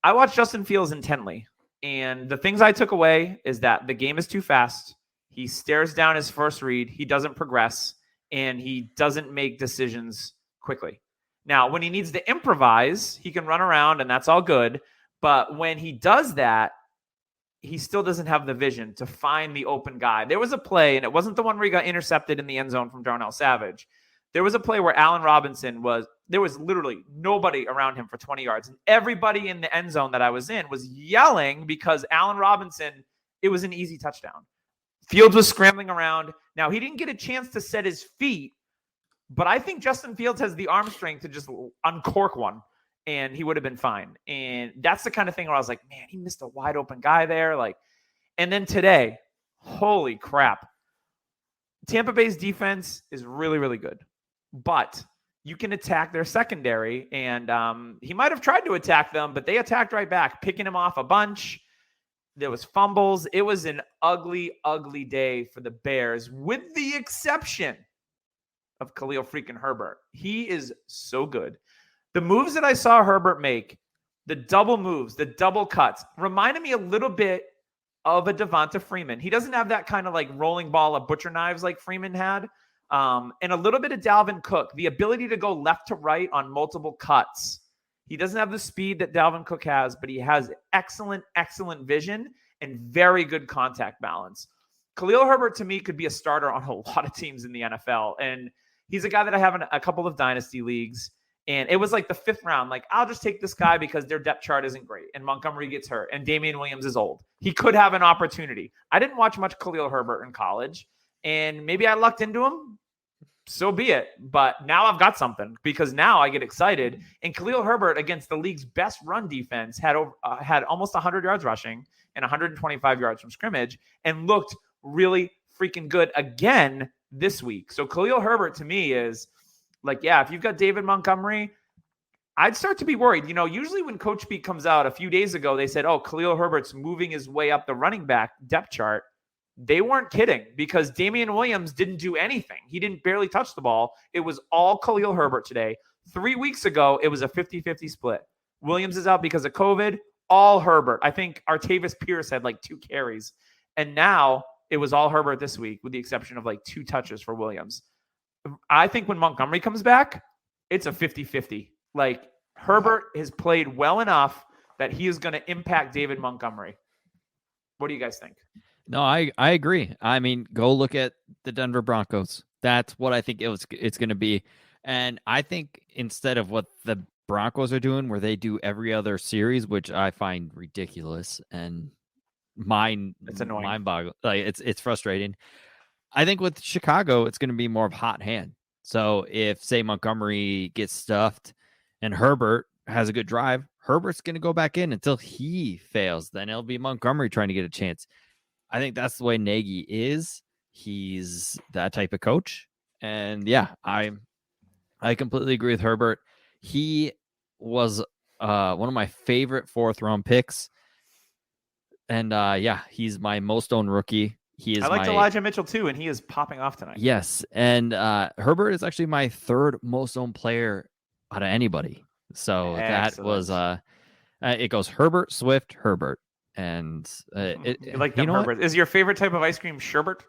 I watched Justin Fields intently, and the things I took away is that the game is too fast. He stares down his first read. He doesn't progress, and he doesn't make decisions quickly. Now, when he needs to improvise, he can run around, and that's all good. But when he does that, he still doesn't have the vision to find the open guy. There was a play, and it wasn't the one where he got intercepted in the end zone from Darnell Savage. There was a play where Allen Robinson there was literally nobody around him for 20 yards. And everybody in the end zone that I was in was yelling because Allen Robinson, it was an easy touchdown. Fields was scrambling around. Now, he didn't get a chance to set his feet, but I think Justin Fields has the arm strength to just uncork one, and he would have been fine. And that's the kind of thing where I was like, man, he missed a wide open guy there. And then today, Holy crap. Tampa Bay's defense is really, really good. But you can attack their secondary, and he might have tried to attack them, but they attacked right back, picking him off a bunch. There was fumbles. It was an ugly, ugly day for the Bears, with the exception of Khalil freaking Herbert. He is so good. The moves that I saw Herbert make, the double moves, the double cuts, reminded me a little bit of a Devonta Freeman. He doesn't have that kind of like rolling ball of butcher knives like Freeman had. And a little bit of Dalvin Cook, the ability to go left to right on multiple cuts. He doesn't have the speed that Dalvin Cook has, but he has excellent, excellent vision and very good contact balance. Khalil Herbert, to me, could be a starter on a lot of teams in the NFL. And he's a guy that I have in a couple of dynasty leagues. And it was like the 5th round. Like, I'll just take this guy because their depth chart isn't great. And Montgomery gets hurt. And Damian Williams is old. He could have an opportunity. I didn't watch much Khalil Herbert in college. And maybe I lucked into him. So be it. But now I've got something, because now I get excited. And Khalil Herbert, against the league's best run defense, had almost 100 yards rushing and 125 yards from scrimmage, and looked really freaking good again this week. So Khalil Herbert, to me, is like, yeah, if you've got David Montgomery, I'd start to be worried. You know, usually when Coach Speak comes out a few days ago, they said, oh, Khalil Herbert's moving his way up the running back depth chart. They weren't kidding, because Damian Williams didn't do anything. He didn't barely touch the ball. It was all Khalil Herbert today. 3 weeks ago, it was a 50-50 split. Williams is out because of COVID. All Herbert. I think Artavis Pierce had like 2 carries. And now it was all Herbert this week, with the exception of like 2 touches for Williams. I think when Montgomery comes back, it's a 50-50. Like, Herbert has played well enough that he is going to impact David Montgomery. What do you guys think? No, I agree. I mean, go look at the Denver Broncos. That's what I think it's going to be. And I think instead of what the Broncos are doing, where they do every other series, which I find ridiculous and it's annoying, mind-boggling. Like, it's frustrating. I think with Chicago, it's going to be more of hot hand. So if, say, Montgomery gets stuffed and Herbert has a good drive, Herbert's going to go back in until he fails. Then it'll be Montgomery trying to get a chance. I think that's the way Nagy is. He's that type of coach. And yeah, I completely agree with Herbert. He was one of my favorite 4th-round picks. And yeah, he's my most owned rookie. I liked Elijah Mitchell too, and he is popping off tonight. Yes. And Herbert is actually my 3rd most owned player out of anybody. So that was it goes Herbert, Swift, Herbert. And you like them, Herbert. Is your favorite type of ice cream sherbet?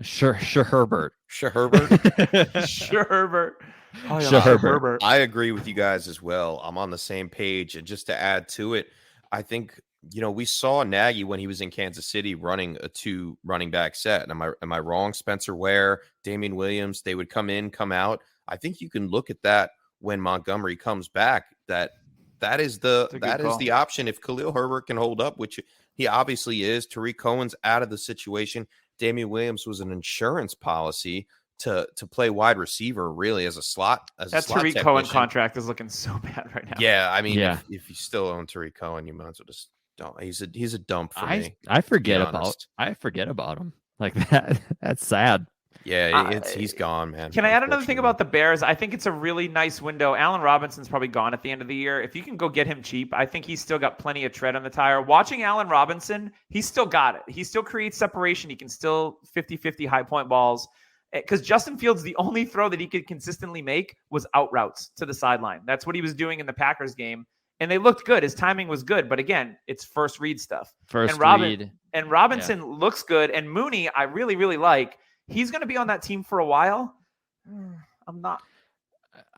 Sure, Herbert. Herbert. Sure, Herbert. Oh, yeah. Herbert. I agree with you guys as well. I'm on the same page. And just to add to it, I think, you know, we saw Nagy when he was in Kansas City running a 2 running back set. And am I wrong? Spencer Ware, Damian Williams, they would come in, come out. I think you can look at that when Montgomery comes back, that is the option. If Khalil Herbert can hold up, which he obviously is, Tariq Cohen's out of the situation. Damian Williams was an insurance policy to play wide receiver, really, as a slot. That Tariq Cohen contract is looking so bad right now. Yeah, I mean, if you still own Tariq Cohen, you might as well just don't. He's a dump for me. I forget about him like that. That's sad. Yeah, he's gone, man. Can I add another thing about the Bears? I think it's a really nice window. Allen Robinson's probably gone at the end of the year. If you can go get him cheap, I think he's still got plenty of tread on the tire. Watching Allen Robinson, he's still got it. He still creates separation. He can still 50-50 high point balls. Because Justin Fields, the only throw that he could consistently make was out routes to the sideline. That's what he was doing in the Packers game. And they looked good. His timing was good. But again, it's first read stuff. And Robinson looks good. And Mooney, I really, really like. He's going to be on that team for a while. I'm not.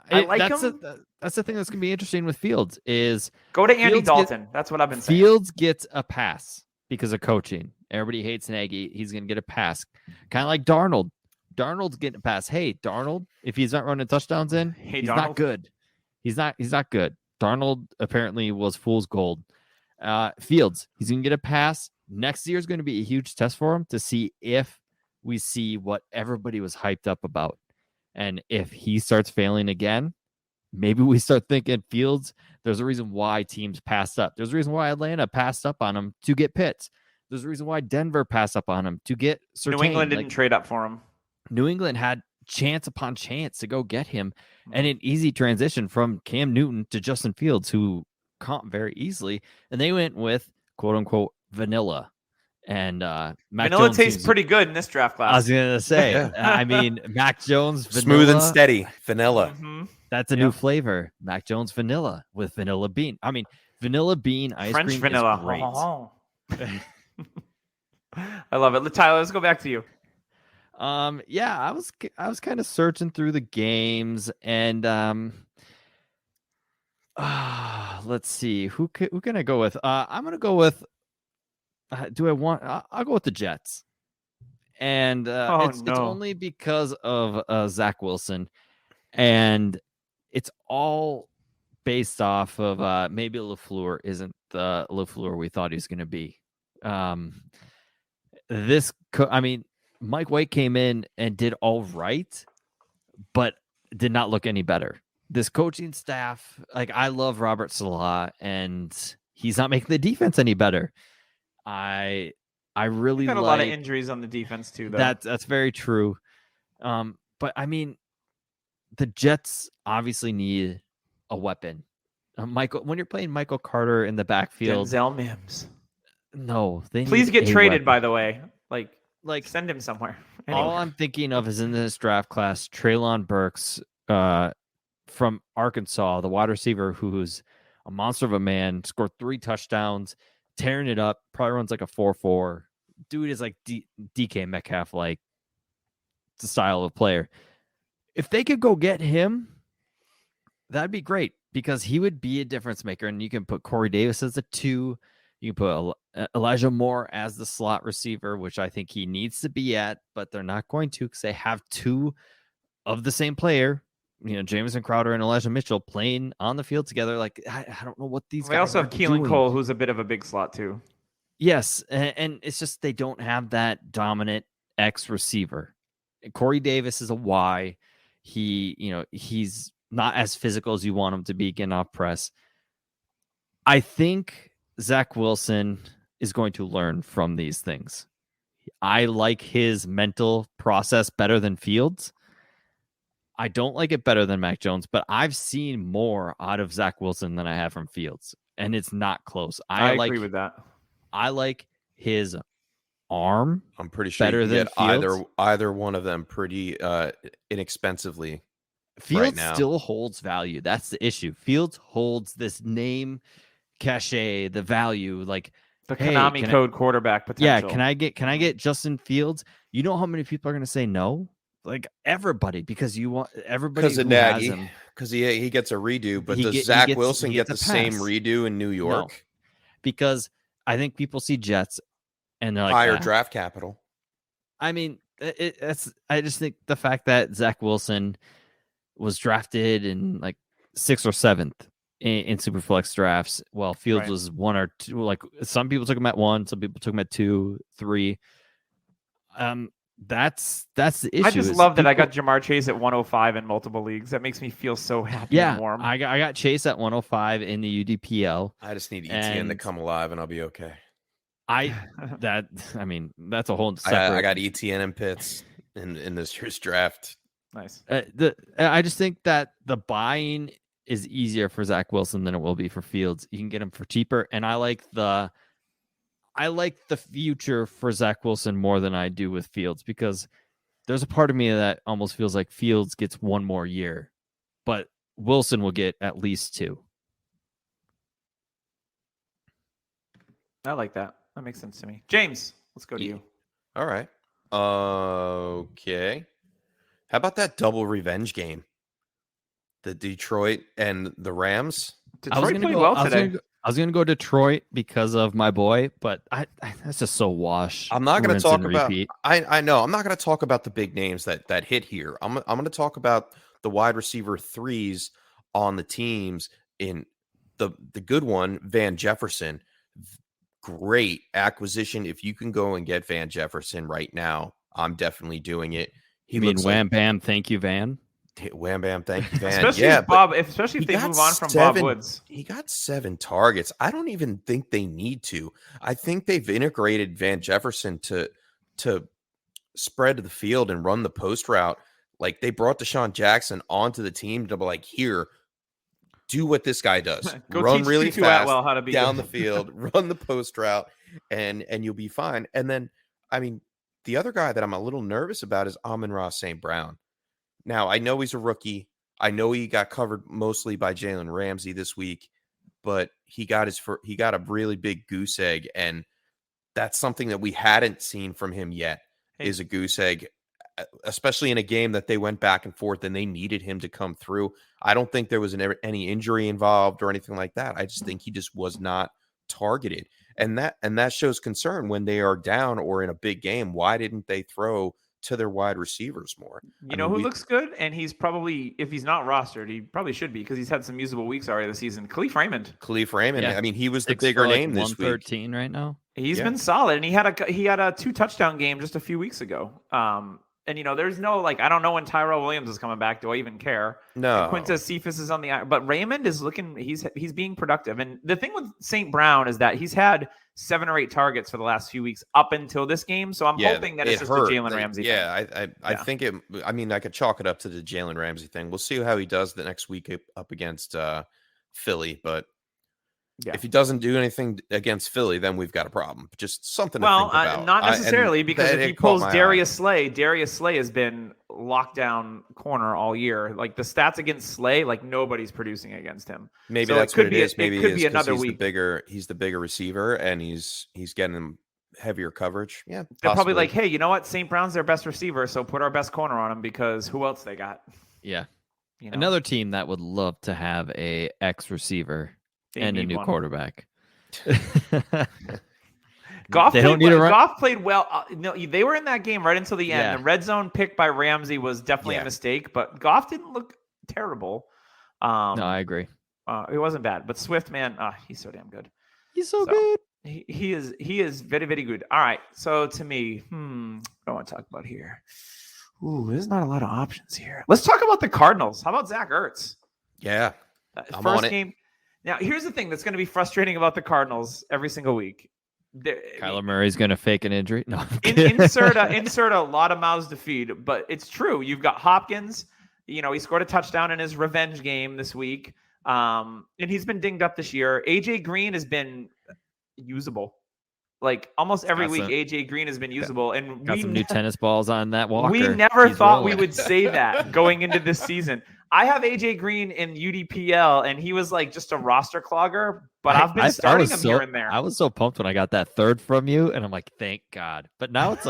I like him. That's the thing that's going to be interesting with Fields is go to Andy Dalton. That's what I've been saying. Fields gets a pass because of coaching. Everybody hates Nagy. He's going to get a pass. Kind of like Darnold. Darnold's getting a pass. Hey, Darnold, if he's not running touchdowns in, he's not good. He's not good. Darnold apparently was fool's gold. Fields, he's going to get a pass. Next year is going to be a huge test for him to see if we see what everybody was hyped up about. And if he starts failing again, maybe we start thinking Fields, there's a reason why teams passed up. There's a reason why Atlanta passed up on him to get Pitts. There's a reason why Denver passed up on him to get Surtain. New England didn't trade up for him. New England had chance upon chance to go get him, and an easy transition from Cam Newton to Justin Fields, who comp very easily, and they went with quote unquote vanilla. And Mac Vanilla Jones tastes pretty good in this draft class. I was gonna say, I mean, Mac Jones vanilla, smooth and steady vanilla. Mm-hmm. That's a new flavor. Mac Jones vanilla with vanilla bean. I mean, vanilla bean ice French cream vanilla. is great. I love it. Tyler, let's go back to you. Yeah, I was kind of searching through the games, and let's see who can I go with. I'm gonna go with. I'll go with the Jets, and it's only because of Zach Wilson, and it's all based off of maybe LaFleur isn't the LaFleur we thought he was going to be. Mike White came in and did all right, but did not look any better. This coaching staff, like, I love Robert Salah, and he's not making the defense any better. I really got a lot of injuries on the defense too, though. That's very true. But I mean, the Jets obviously need a weapon. Michael, when you're playing Michael Carter in the backfield, Denzel Mims. No, they please need get a traded. weapon. By the way, like send him somewhere. Anyway. All I'm thinking of is in this draft class, Treylon Burks from Arkansas, the wide receiver who's a monster of a man, scored 3 touchdowns, tearing it up, probably runs like a 4.4. Dude is like DK Metcalf, like the style of player. If they could go get him, that'd be great because he would be a difference maker. And you can put Corey Davis as a 2. You can put Elijah Moore as the slot receiver, which I think he needs to be at, but they're not going to because they have 2 of the same player. You know, Jamison Crowder and Elijah Mitchell playing on the field together. Like, I don't know what these guys are. They also have Keelan doing. Cole, who's a bit of a big slot too. Yes, and it's just they don't have that dominant X receiver. Corey Davis is a Y. He's not as physical as you want him to be getting off press. I think Zach Wilson is going to learn from these things. I like his mental process better than Fields. I don't like it better than Mac Jones, but I've seen more out of Zach Wilson than I have from Fields, and it's not close. I agree with that. I like his arm. I'm pretty sure better you can than get Fields. either one of them pretty inexpensively. Fields right now. still holds value. That's the issue. Fields holds this name cachet, the value, like the Konami code quarterback potential. Yeah, can I get Justin Fields? You know how many people are going to say no? Like everybody, because you want everybody because of Nagy, because he gets a redo, but does Zach Wilson get the same redo in New York? No, because I think people see Jets and they're like higher draft capital. I mean, I just think the fact that Zach Wilson was drafted in like 6th or 7th in Superflex drafts, while Fields was 1 or 2. Like some people took him at 1, some people took him at 2, 3. That's the issue. I just love that I got Jamar Chase at 105 in multiple leagues. That makes me feel so happy and warm. I got Chase at 105 in the UDPL. I just need ETN to come alive and I'll be okay. That's a whole separate. I got ETN and Pitts in this year's draft. Nice. I just think that the buying is easier for Zach Wilson than it will be for Fields. You can get him for cheaper, and I like the future for Zach Wilson more than I do with Fields, because there's a part of me that almost feels like Fields gets 1 more year, but Wilson will get at least 2. I like that. That makes sense to me. James, let's go to you. All right. Okay. How about that double revenge game? The Detroit and the Rams. Detroit played well today. I was going to go Detroit because of my boy, but that's just so wash. I'm not going to talk about. I know I'm not going to talk about the big names that hit here. I'm going to talk about the wide receiver 3s on the teams. In the good one, Van Jefferson. Great acquisition. If you can go and get Van Jefferson right now, I'm definitely doing it. You mean Wham Bam? Thank you, Van. Wham bam, thank you, Van. Especially if they move on from Bob Woods. He got 7 targets. I don't even think they need to. I think they've integrated Van Jefferson to spread the field and run the post route. Like, they brought Deshaun Jackson onto the team to be like, here, do what this guy does. Run really fast how to be down the field, run the post route, and you'll be fine. And then, I mean, the other guy that I'm a little nervous about is Amon-Ra St. Brown. Now, I know he's a rookie. I know he got covered mostly by Jalen Ramsey this week, but he got a really big goose egg, and that's something that we hadn't seen from him yet. Is a goose egg, especially in a game that they went back and forth and they needed him to come through. I don't think there was any injury involved or anything like that. I just think he just was not targeted, and that shows concern when they are down or in a big game. Why didn't they throw to their wide receivers more? Who looks good, and he's probably, if he's not rostered, he probably should be because he's had some usable weeks already this season. Khalif Raymond. Yeah. I mean, he was the bigger name this week. 113 right now. He's been solid, and he had a 2-touchdown game just a few weeks ago. And there's no I don't know when Tyrell Williams is coming back. Do I even care? No. Quintez Cephas is on the, but Raymond is looking. He's being productive, and the thing with St. Brown is that he's had 7 or 8 targets for the last few weeks up until this game. So I'm hoping that it's just a Jalen Ramsey thing. I think it. I mean, I could chalk it up to the Jalen Ramsey thing. We'll see how he does the next week up against Philly, but. Yeah. If he doesn't do anything against Philly, then we've got a problem. Just something to think about. Not necessarily, because if he pulls Darius Slay has been lockdown corner all year. Like, the stats against Slay, nobody's producing against him. Maybe that's what it is. Maybe it could be another week. He's the bigger receiver, and he's getting him heavier coverage. Yeah, they're probably like, hey, you know what? St. Brown's their best receiver, so put our best corner on him because who else they got? Yeah, another team that would love to have a X receiver. And a new quarterback. Goff played well. No, they were in that game right until the end. Yeah. The red zone pick by Ramsey was definitely a mistake, but Goff didn't look terrible. No, I agree. It wasn't bad, but Swift, man, he's so damn good. He's so good. He is very, very good. All right, so to me, what do I want to talk about here? Ooh, there's not a lot of options here. Let's talk about the Cardinals. How about Zach Ertz? Yeah, first game. Now, here's the thing that's going to be frustrating about the Cardinals every single week. Kyler Murray's going to fake an injury. No, insert a lot of mouths to feed, but it's true. You've got Hopkins. He scored a touchdown in his revenge game this week, and he's been dinged up this year. AJ Green has been usable. Almost every week, AJ Green has been usable, and got some new tennis balls on that Walker. We never thought we would say that going into this season. I have AJ Green in UDPL, and he was just a roster clogger, but I've been starting him here and there. I was so pumped when I got that third from you, and I'm like, thank God. But now it's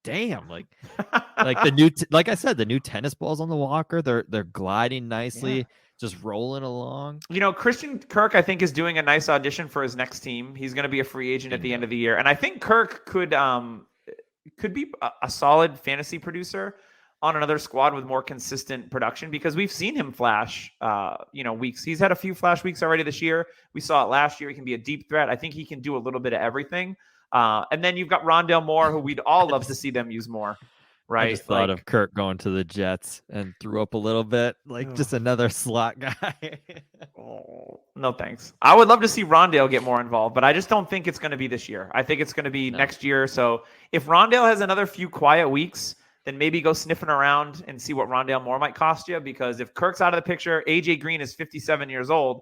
damn, the new, like I said, the new tennis balls on the Walker, they're gliding nicely, just rolling along. Christian Kirk, I think, is doing a nice audition for his next team. He's going to be a free agent at the end of the year, and I think Kirk could be a solid fantasy producer on another squad with more consistent production, because we've seen him flash, weeks. He's had a few flash weeks already this year. We saw it last year. He can be a deep threat. I think he can do a little bit of everything. And then you've got Rondale Moore, who we'd all love to see them use more. Right. I just thought of Kirk going to the Jets and threw up a little bit, just another slot guy. No, thanks. I would love to see Rondale get more involved, but I just don't think it's going to be this year. I think it's going to be next year. So if Rondale has another few quiet weeks, then maybe go sniffing around and see what Rondale Moore might cost you. Because if Kirk's out of the picture, AJ Green is 57 years old,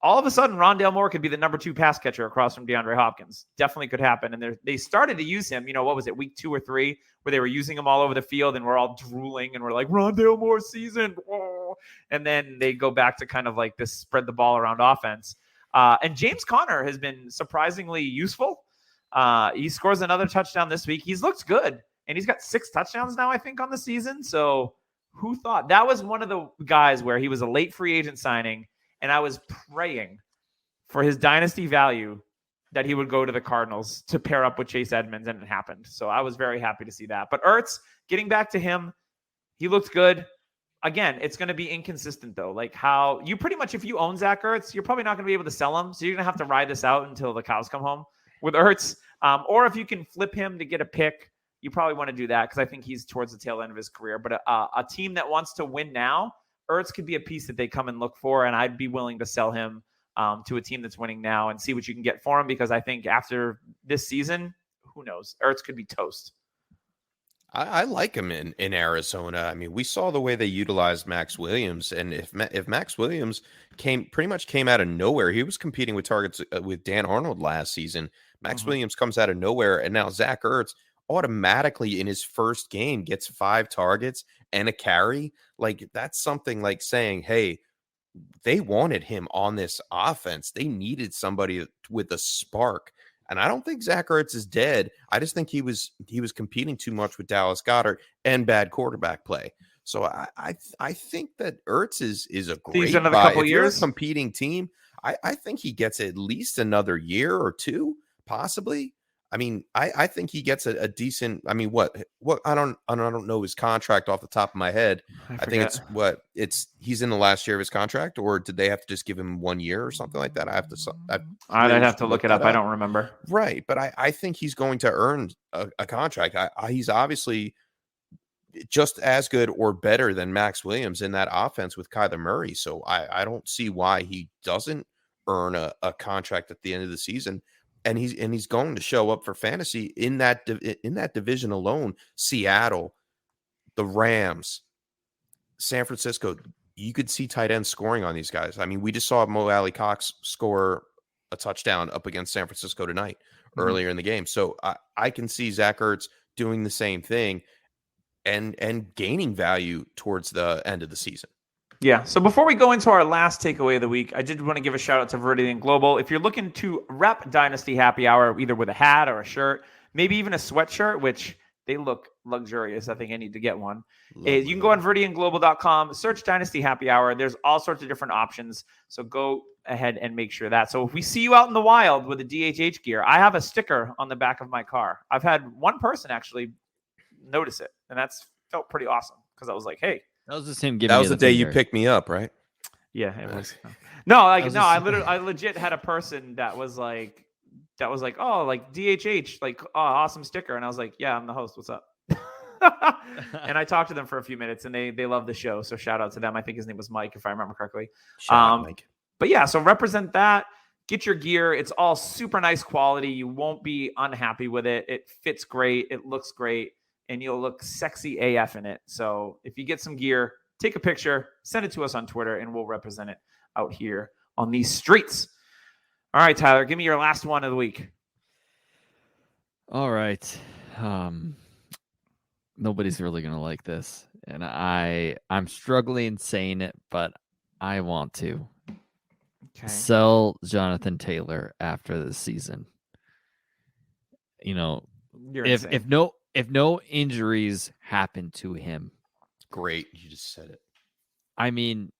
all of a sudden Rondale Moore could be the number 2 pass catcher across from DeAndre Hopkins. Definitely could happen. And they started to use him, what was it, week 2 or 3, where they were using him all over the field and we're all drooling and we're like, Rondale Moore season. Whoa. And then they go back to kind of this spread the ball around offense. And James Conner has been surprisingly useful. He scores another touchdown this week. He's looked good. And he's got 6 touchdowns now, I think, on the season. So who thought? That was one of the guys where he was a late free agent signing, and I was praying for his dynasty value that he would go to the Cardinals to pair up with Chase Edmonds, and it happened. So I was very happy to see that. But Ertz, getting back to him, he looked good. Again, it's going to be inconsistent, though. How you pretty much, if you own Zach Ertz, you're probably not going to be able to sell him. So you're going to have to ride this out until the cows come home with Ertz. Or if you can flip him to get a pick, you probably want to do that because I think he's towards the tail end of his career. But a team that wants to win now, Ertz could be a piece that they come and look for, and I'd be willing to sell him to a team that's winning now and see what you can get for him, because I think after this season, who knows? Ertz could be toast. I like him in Arizona. I mean, we saw the way they utilized Max Williams, and if Max Williams pretty much came out of nowhere, he was competing with targets with Dan Arnold last season. Max Williams comes out of nowhere, and now Zach Ertz automatically in his first game gets 5 targets and a carry. Like, that's something like saying, hey, they wanted him on this offense. They needed somebody with a spark. And I don't think Zach Ertz is dead. I just think he was competing too much with Dallas Goedert and bad quarterback play. So I think that Ertz is a great another buy. couple If you're years, a competing team, I think he gets at least another year or two, possibly. I mean, I think he gets a decent. I mean, what I don't know his contract off the top of my head. I think he's in the last year of his contract, or did they have to just give him 1 year or something like that? I'd have to look it up. I don't remember. Right, but I think he's going to earn a contract. He's obviously just as good or better than Max Williams in that offense with Kyler Murray. So I don't see why he doesn't earn a contract at the end of the season. And he's going to show up for fantasy in that division alone. Seattle, the Rams, San Francisco. You could see tight ends scoring on these guys. I mean, we just saw Mo Alley Cox score a touchdown up against San Francisco tonight earlier in the game. So I can see Zach Ertz doing the same thing and gaining value towards the end of the season. Yeah. So before we go into our last takeaway of the week, I did want to give a shout out to Viridian Global. If you're looking to rep Dynasty Happy Hour, either with a hat or a shirt, maybe even a sweatshirt, which they look luxurious. I think I need to get one. You can go on ViridianGlobal.com, search Dynasty Happy Hour. There's all sorts of different options. So go ahead and make sure that. So if we see you out in the wild with the DHH gear, I have a sticker on the back of my car. I've had one person actually notice it, and that's felt pretty awesome because I was like, hey. That was just him giving. That was the day you picked me up, right? Yeah, it was. I legit had a person that was like, oh, like DHH, like, oh, awesome sticker, and I was like, yeah, I'm the host. What's up? And I talked to them for a few minutes, and they love the show, so shout out to them. I think his name was Mike, if I remember correctly. Shout out, Mike. But yeah, so represent that. Get your gear. It's all super nice quality. You won't be unhappy with it. It fits great. It looks great. And you'll look sexy AF in it. So if you get some gear, take a picture, send it to us on Twitter, and we'll represent it out here on these streets. All right, Tyler, give me your last one of the week. All right. Nobody's really going to like this. And I'm struggling saying it, but I want to. Okay. Sell Jonathan Taylor after the season. You know, if no injuries happen to him. Great. You just said it. I mean,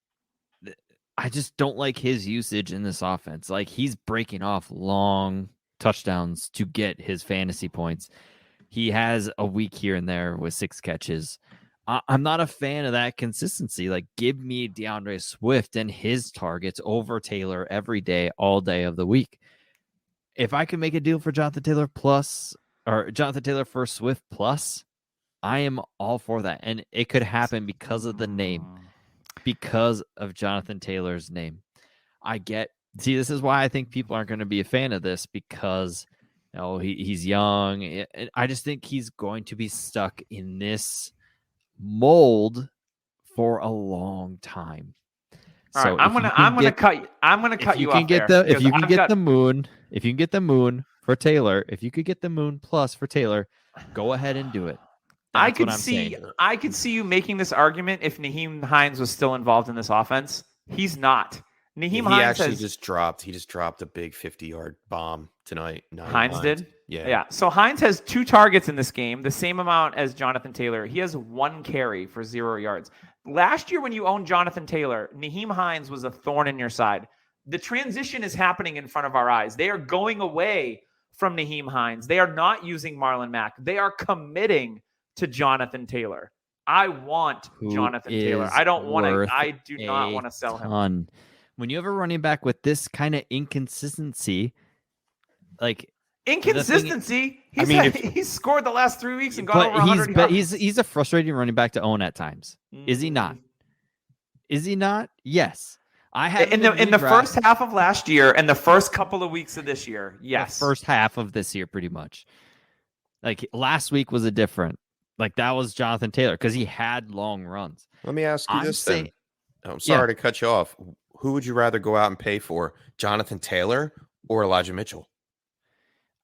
I just don't like his usage in this offense. Like, he's breaking off long touchdowns to get his fantasy points. He has a week here and there with 6 catches. I'm not a fan of that consistency. Like, give me DeAndre Swift and his targets over Taylor every day, all day of the week. If I could make a deal for Jonathan Taylor for Swift plus, I am all for that. And it could happen because of the name, because of Jonathan Taylor's name. This is why I think people aren't going to be a fan of this, because he's young. I just think he's going to be stuck in this mold for a long time. All right, I'm gonna cut you off there. If you can get the moon for Taylor, if you could get the moon plus for Taylor, go ahead and do it. I could see you making this argument if Nyheim Hines was still involved in this offense. He's not. He just dropped a big 50-yard bomb tonight. Hines did? Yeah. So Hines has 2 targets in this game, the same amount as Jonathan Taylor. He has 1 carry for 0 yards. Last year when you owned Jonathan Taylor, Nyheim Hines was a thorn in your side. The transition is happening in front of our eyes. They are going away from Nyheim Hines. They are not using Marlon Mack. They are committing to Jonathan Taylor. I want Jonathan Taylor. I do not want to sell him. When you have a running back with this kind of inconsistency, like, Inconsistency. He's scored the last 3 weeks and gone over 100 but yards. he's a frustrating running back to own at times. Is he not? Is he not? Yes. I have in the first half of last year and the first couple of weeks of this year. Yes. The first half of this year, pretty much. Like last week was a different. Like that was Jonathan Taylor because he had long runs. Let me ask you then. I'm sorry to cut you off. Who would you rather go out and pay for, Jonathan Taylor or Elijah Mitchell?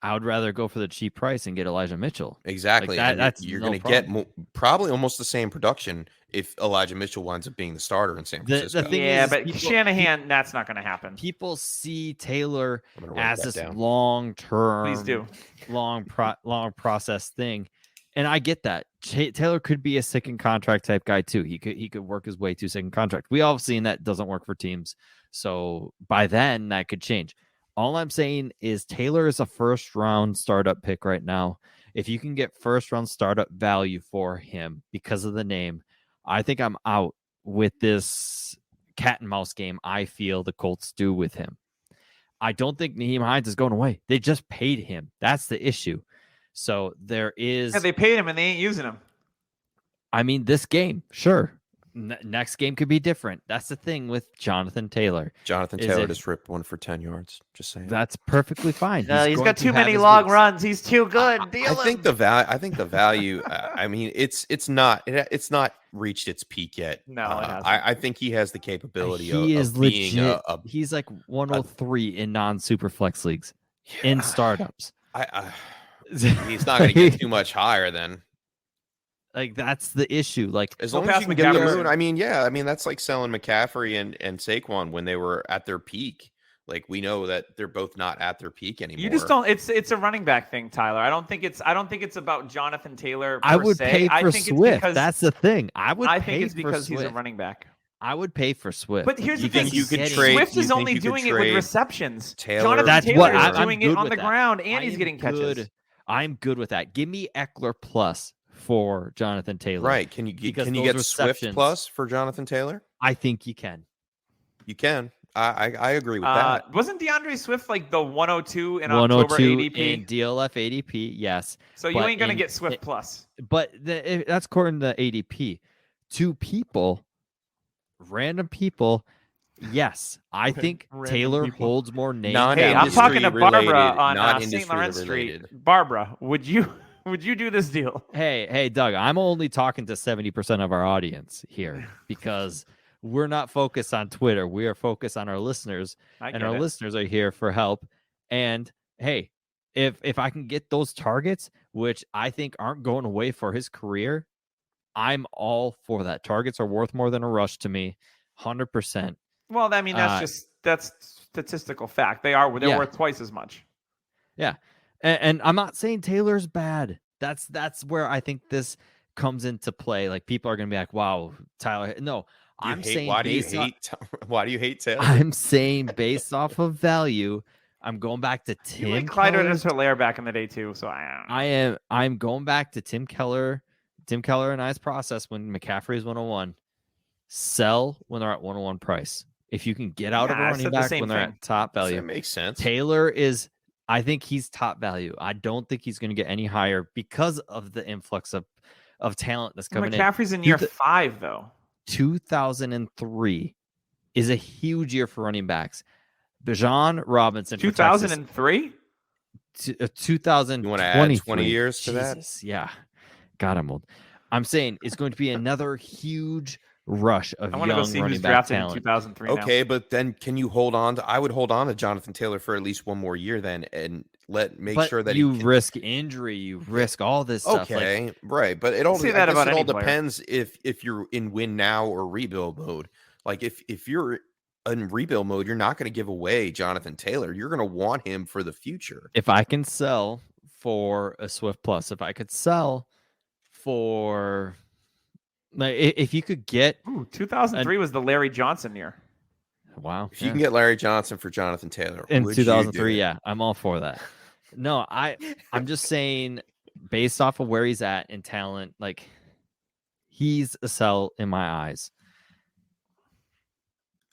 I would rather go for the cheap price and get Elijah Mitchell. Exactly. Like you're going to get probably almost the same production if Elijah Mitchell winds up being the starter in San Francisco. The thing is, but Shanahan, that's not going to happen. People see Taylor as this long-term, please do, long process thing, and I get that. Taylor could be a second contract type guy too. He could work his way to second contract. We all have seen that doesn't work for teams. So by then that could change. All I'm saying is Taylor is a first-round startup pick right now. If you can get first-round startup value for him because of the name, I think I'm out with this cat and mouse game I feel the Colts do with him. I don't think Nyheim Hines is going away. They just paid him. That's the issue. So there is... Yeah, they paid him and they ain't using him. I mean, this game, sure. Next game could be different. That's the thing with Jonathan Taylor. Jonathan Taylor just ripped one for 10 yards. Just saying. That's perfectly fine. He's got too many long runs. He's too good. I think the value. I mean, it's not reached its peak yet. No, it hasn't. I think he has the capability. He is legit. Being he's like 103 in non-super flex leagues in startups. He's not going to get too much higher then. Like that's the issue. Like as long as you can get the moon. I mean, that's like selling McCaffrey and Saquon when they were at their peak. Like we know that they're both not at their peak anymore. You just don't. It's a running back thing, Tyler. I don't think it's about Jonathan Taylor. I would pay for Swift. That's the thing. I think it's because he's a running back. I would pay for Swift. But here's the thing: you could trade. Swift is only doing it with receptions. Jonathan Taylor is doing it on the ground, and he's getting catches. I'm good with that. Give me Eckler plus for Jonathan Taylor. Right. Can you get Swift plus for Jonathan Taylor? I think you can. You can. I agree with that. Wasn't DeAndre Swift like the 102 in October ADP? In DLF ADP, yes. So you ain't going to get Swift plus. But that's according to ADP. Two people, random people, yes. I think Taylor holds more names. Hey, I'm talking to Barbara on St. Lawrence Street. Barbara, would you do this deal? Hey, Doug, I'm only talking to 70% of our audience here because we're not focused on Twitter. We are focused on our listeners, and our listeners are here for help. And hey, if I can get those targets, which I think aren't going away for his career, I'm all for that. Targets are worth more than a rush to me, 100%. Well, I mean, that's statistical fact. They're worth twice as much. Yeah. And I'm not saying Taylor's bad. That's where I think this comes into play. Like people are going to be like, wow, Tyler. No, why do you hate Taylor? I'm saying based off of value, I'm going back to Tim. You like Clyde Edwards-Helaire back in the day too, so I'm going back to Tim Keller and I's process when McCaffrey is 101. Sell when they're at 101 price. If you can get out of a running back when they're at top value. That makes sense. Taylor is, I think he's top value. I don't think he's going to get any higher because of the influx of talent that's coming McCaffrey's in year 5 though. 2003 is a huge year for running backs. Bijan Robinson. 2003? 2020. You want to add 20 years to that? Yeah. God, I'm old. I'm saying it's going to be another huge rush of young running back talent. In 2003 okay, now. But then can you hold on to? I would hold on to Jonathan Taylor for at least one more year then, and make sure that you risk injury, you risk all this stuff. Okay, right, but it all depends if you're in win now or rebuild mode. Like if you're in rebuild mode, you're not going to give away Jonathan Taylor. You're going to want him for the future. If I can sell for a Swift Plus, if I could sell for. Like if you could get 2003 was the Larry Johnson year. Wow. If you can get Larry Johnson for Jonathan Taylor in 2003, yeah, I'm all for that. No, I'm just saying based off of where he's at in talent, like he's a sell in my eyes.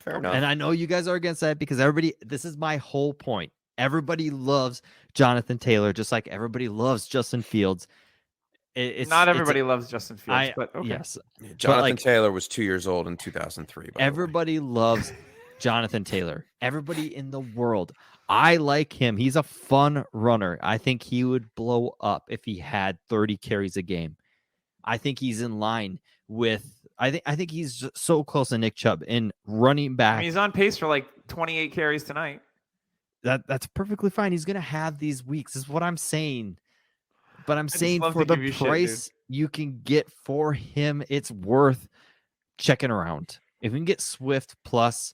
Fair enough. And I know you guys are against that because this is my whole point. Everybody loves Jonathan Taylor, just like everybody loves Justin Fields. Not everybody loves Justin Fields, but okay. Yes. Jonathan Taylor was 2 years old in 2003. Everybody loves Jonathan Taylor. Everybody in the world. I like him. He's a fun runner. I think he would blow up if he had 30 carries a game. I think he's in line with. I think he's so close to Nick Chubb in running back. I mean, he's on pace for like 28 carries tonight. That's perfectly fine. He's gonna have these weeks. Is what I'm saying. But I'm saying for the price you can get for him, it's worth checking around. If we can get Swift plus,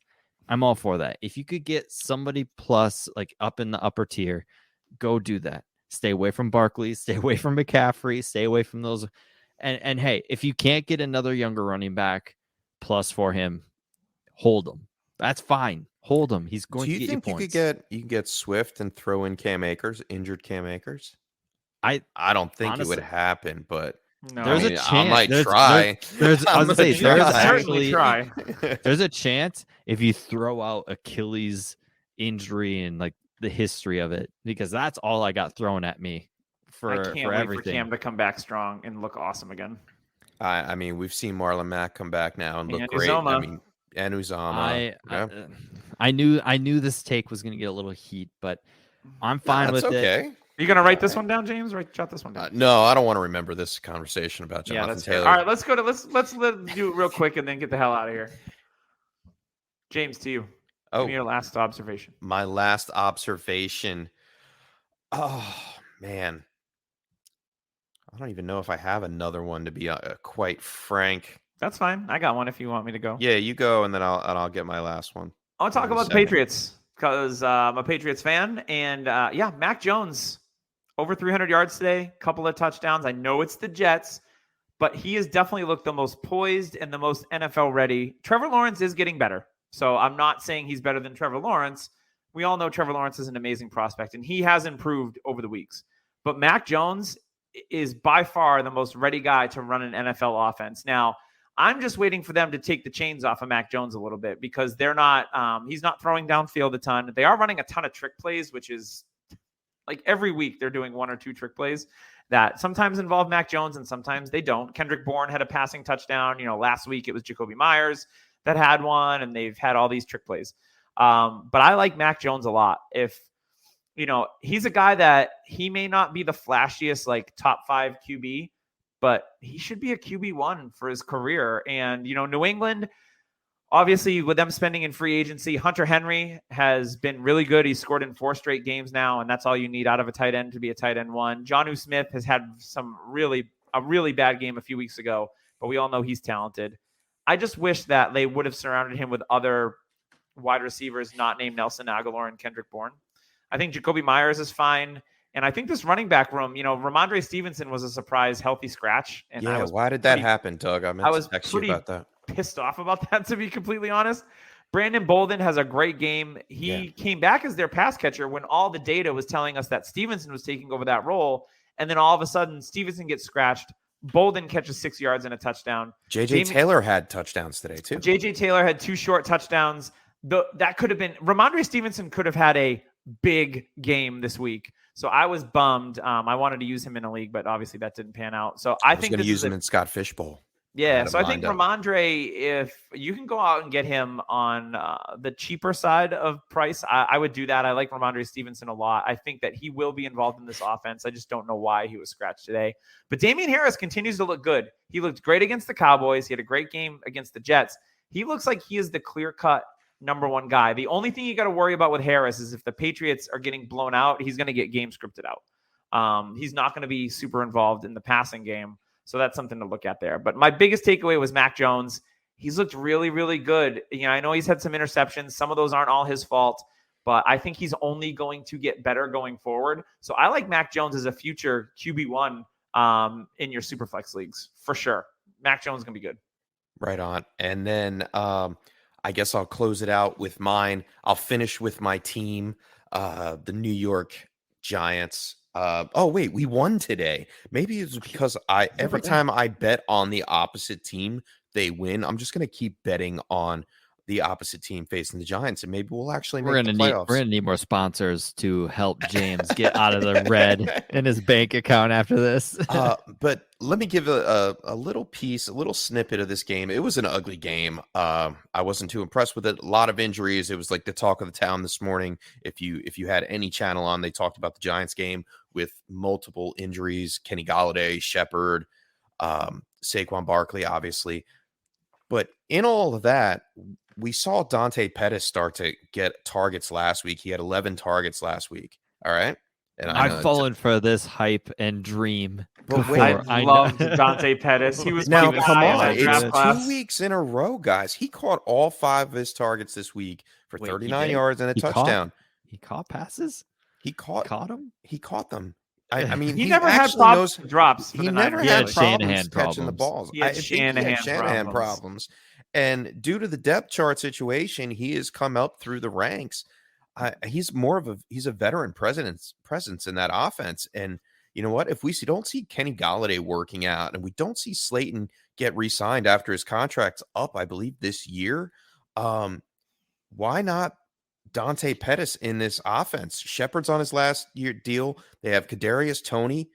I'm all for that. If you could get somebody plus, like up in the upper tier, go do that. Stay away from Barkley. Stay away from McCaffrey. Stay away from those. And hey, if you can't get another younger running back plus for him, hold him. That's fine. Hold him. He's going to get you points. You can get Swift and throw in Cam Akers, injured Cam Akers? I don't think honestly, it would happen, but there's a chance. I might try. There's a chance if you throw out Achilles injury and like the history of it, because that's all I got thrown at me for everything. I can't wait for Cam to come back strong and look awesome again. I mean, we've seen Marlon Mack come back now and look great. Uzoma. I mean, and Uzama. I knew this take was going to get a little heat, but I'm fine with it. Are you going to write this one down, James? Jot this one down. No, I don't want to remember this conversation about Jonathan Taylor. All right, let's go to let's do it real quick and then get the hell out of here. James, to you. Give me your last observation. My last observation. Oh man, I don't even know if I have another one, to be quite frank. That's fine. I got one if you want me to go. Yeah, you go, and then I'll get my last one. I want to talk about the Patriots because I'm a Patriots fan, and Mac Jones. Over 300 yards today, couple of touchdowns. I know it's the Jets, but he has definitely looked the most poised and the most NFL ready. Trevor Lawrence is getting better. So I'm not saying he's better than Trevor Lawrence. We all know Trevor Lawrence is an amazing prospect, and he has improved over the weeks. But Mac Jones is by far the most ready guy to run an NFL offense. Now, I'm just waiting for them to take the chains off of Mac Jones a little bit because they're not he's not throwing downfield a ton. They are running a ton of trick plays, which is like every week they're doing one or two trick plays that sometimes involve Mac Jones and sometimes they don't. Kendrick Bourne had a passing touchdown. Last week it was Jacoby Myers that had one, and they've had all these trick plays. But I like Mac Jones a lot. If, he's a guy that he may not be the flashiest, like top 5 QB, but he should be a QB1 for his career. And, New England, obviously, with them spending in free agency, Hunter Henry has been really good. He's scored in 4 straight games now, and that's all you need out of a tight end to be a tight end 1. Jonnu Smith has had a really bad game a few weeks ago, but we all know he's talented. I just wish that they would have surrounded him with other wide receivers not named Nelson Aguilar and Kendrick Bourne. I think Jacoby Myers is fine. And I think this running back room, Ramondre Stevenson was a surprise healthy scratch. And why did that happen, Doug? I was text you about that. Pissed off about that, to be completely honest. Brandon Bolden has a great game. He came back as their pass catcher when all the data was telling us that Stevenson was taking over that role. And then all of a sudden, Stevenson gets scratched. Bolden catches 6 yards and a touchdown. JJ Taylor had touchdowns today, too. JJ Taylor had 2 short touchdowns. That could have been – Ramondre Stevenson could have had a big game this week. So I was bummed. I wanted to use him in a league, but obviously that didn't pan out. So I think going to use him in Scott Fishbowl. Yeah, so I think Ramondre, if you can go out and get him on the cheaper side of price, I would do that. I like Ramondre Stevenson a lot. I think that he will be involved in this offense. I just don't know why he was scratched today. But Damian Harris continues to look good. He looked great against the Cowboys. He had a great game against the Jets. He looks like he is the clear-cut number 1 guy. The only thing you got to worry about with Harris is if the Patriots are getting blown out, he's going to get game scripted out. He's not going to be super involved in the passing game. So that's something to look at there. But my biggest takeaway was Mac Jones. He's looked really, really good. I know he's had some interceptions. Some of those aren't all his fault, but I think he's only going to get better going forward. So I like Mac Jones as a future QB1 in your Superflex leagues for sure. Mac Jones is going to be good. Right on. And then I guess I'll close it out with mine. I'll finish with my team, the New York Giants. Wait, we won today. Maybe it's because every time I bet on the opposite team, they win. I'm just going to keep betting on the opposite team facing the Giants, and maybe we'll actually make We're the gonna playoffs. need more sponsors to help James get out of the red in his bank account after this. But let me give a little piece, a little snippet of this game. It was an ugly game. I wasn't too impressed with it. A lot of injuries. It was like the talk of the town this morning. If you had any channel on, they talked about the Giants game with multiple injuries. Kenny Golladay, Shepard, Saquon Barkley, obviously. But in all of that, we saw Dante Pettis start to get targets last week. He had 11 targets last week. All right. And I've fallen for this hype and dream. But wait, I loved Dante Pettis. He was now pretty come high in on. that draft It's class. 2 weeks in a row, guys. He caught all 5 of his targets this week for Wait, 39 yards and a touchdown. He caught passes? He caught him? He caught them. I mean, he never had problems with drops. He never had Shanahan problems catching the balls. He had Shanahan problems. And due to the depth chart situation, he has come up through the ranks. He's a veteran presence in that offense. And you know what? If we don't see Kenny Golladay working out, and we don't see Slayton get re-signed after his contract's up, I believe this year, why not Dante Pettis in this offense? Shepard's on his last year deal. They have Kadarius Toney.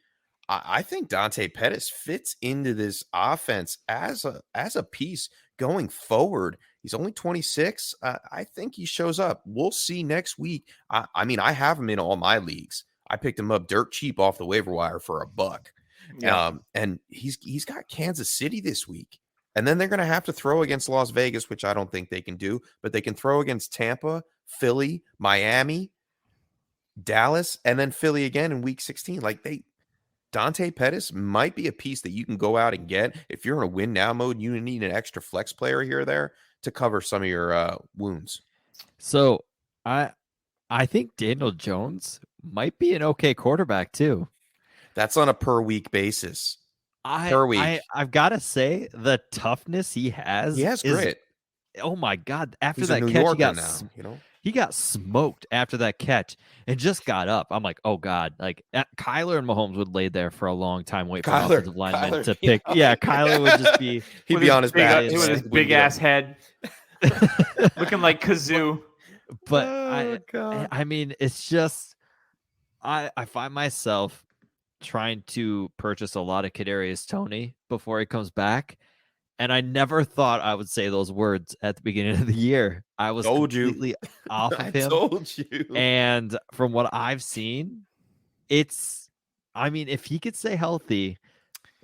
I think Dante Pettis fits into this offense as a piece going forward. He's only 26. I think he shows up. We'll see next week. I mean, I have him in all my leagues. I picked him up dirt cheap off the waiver wire for $1. Yeah. And he's got Kansas City this week. And then they're going to have to throw against Las Vegas, which I don't think they can do, but they can throw against Tampa, Philly, Miami, Dallas, and then Philly again in week 16. Dante Pettis might be a piece that you can go out and get. If you're in a win now mode, you need an extra flex player here or there to cover some of your wounds. So I think Daniel Jones might be an okay quarterback too. That's on a per week basis. Per week. I've got to say the toughness he has. Is great. Oh my God! After He's that a New catch, Yorker he got smoked after that catch and just got up. I'm like, oh God! Like Kyler and Mahomes would lay there for a long time, wait for the offensive lineman to pick. Yeah, Kyler would just be. He'd be on his back with his big ass head, looking like Kazoo. But I mean, it's just I find myself trying to purchase a lot of Kadarius Toney before he comes back. And I never thought I would say those words at the beginning of the year. I was completely off of him. I told you. And from what I've seen, if he could stay healthy,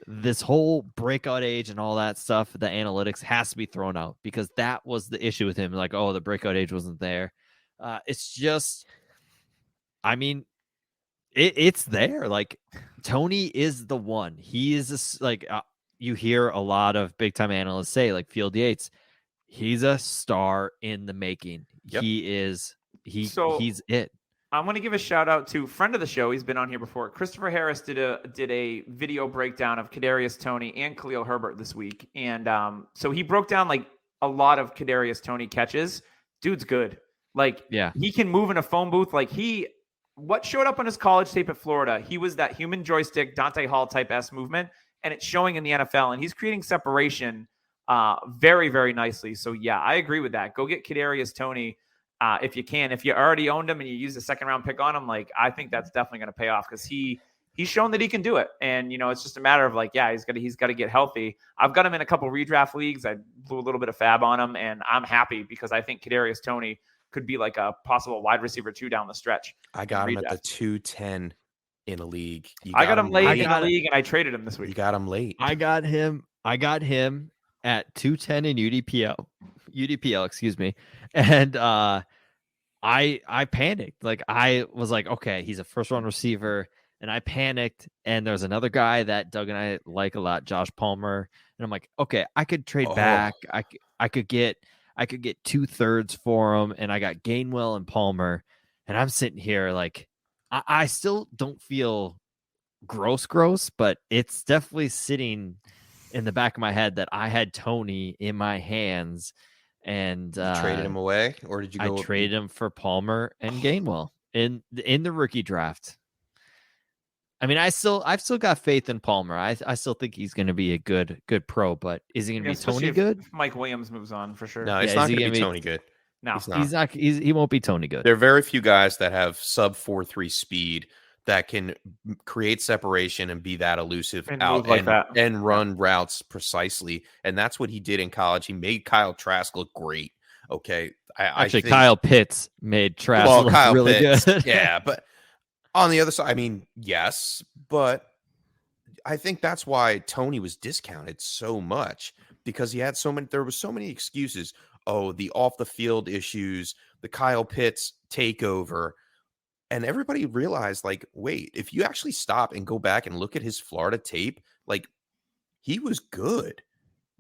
this whole breakout age and all that stuff, the analytics has to be thrown out because that was the issue with him. Like, oh, the breakout age wasn't there. It's just, it's there. Like, Toney is the one. He is you hear a lot of big time analysts say, like Field Yates, he's a star in the making. Yep. He's it. I'm going to give a shout out to friend of the show. He's been on here before. Christopher Harris did a video breakdown of Kadarius Toney and Khalil Herbert this week. And so he broke down like a lot of Kadarius Toney catches. Dude's good. Like, yeah, he can move in a phone booth. Like what showed up on his college tape at Florida, he was that human joystick, Dante Hall type S movement. And it's showing in the NFL, and he's creating separation very, very nicely. So, yeah, I agree with that. Go get Kadarius Toney if you can. If you already owned him and you use a second-round pick on him, I think that's definitely going to pay off because he's shown that he can do it. And, it's just a matter of, he's got to get healthy. I've got him in a couple redraft leagues. I blew a little bit of fab on him, and I'm happy because I think Kadarius Toney could be like a possible wide receiver 2 down the stretch. I got him at the 210. In a league. I got him late in a league and I traded him this week. You got him late. I got him at 210 in UDPL, excuse me. And I panicked. Like I was like, okay, he's a first round receiver. And I panicked. And there's another guy that Doug and I like a lot, Josh Palmer. And I'm like, okay, I could trade back. I could get 2/3 for him. And I got Gainwell and Palmer. And I'm sitting here like, I still don't feel gross, but it's definitely sitting in the back of my head that I had Toney in my hands and you traded him away, or did you go? I traded him for Palmer and Gainwell in the rookie draft. I mean, I've still got faith in Palmer. I still think he's going to be a good pro, but is he going to be Tony good? If Mike Williams moves on for sure. No, it's not going to be Tony good. No, he's not. He won't be Tony good. There are very few guys that have sub 4.3 speed that can create separation and be that elusive and run routes precisely. And that's what he did in college. He made Kyle Trask look great. Okay. I think Kyle Pitts made Trask look really good. Yeah. But on the other side, I mean, yes, but I think that's why Tony was discounted so much, because there were so many excuses. Oh, the off the field issues, the Kyle Pitts takeover. And everybody realized, like, wait, if you actually stop and go back and look at his Florida tape, like, he was good.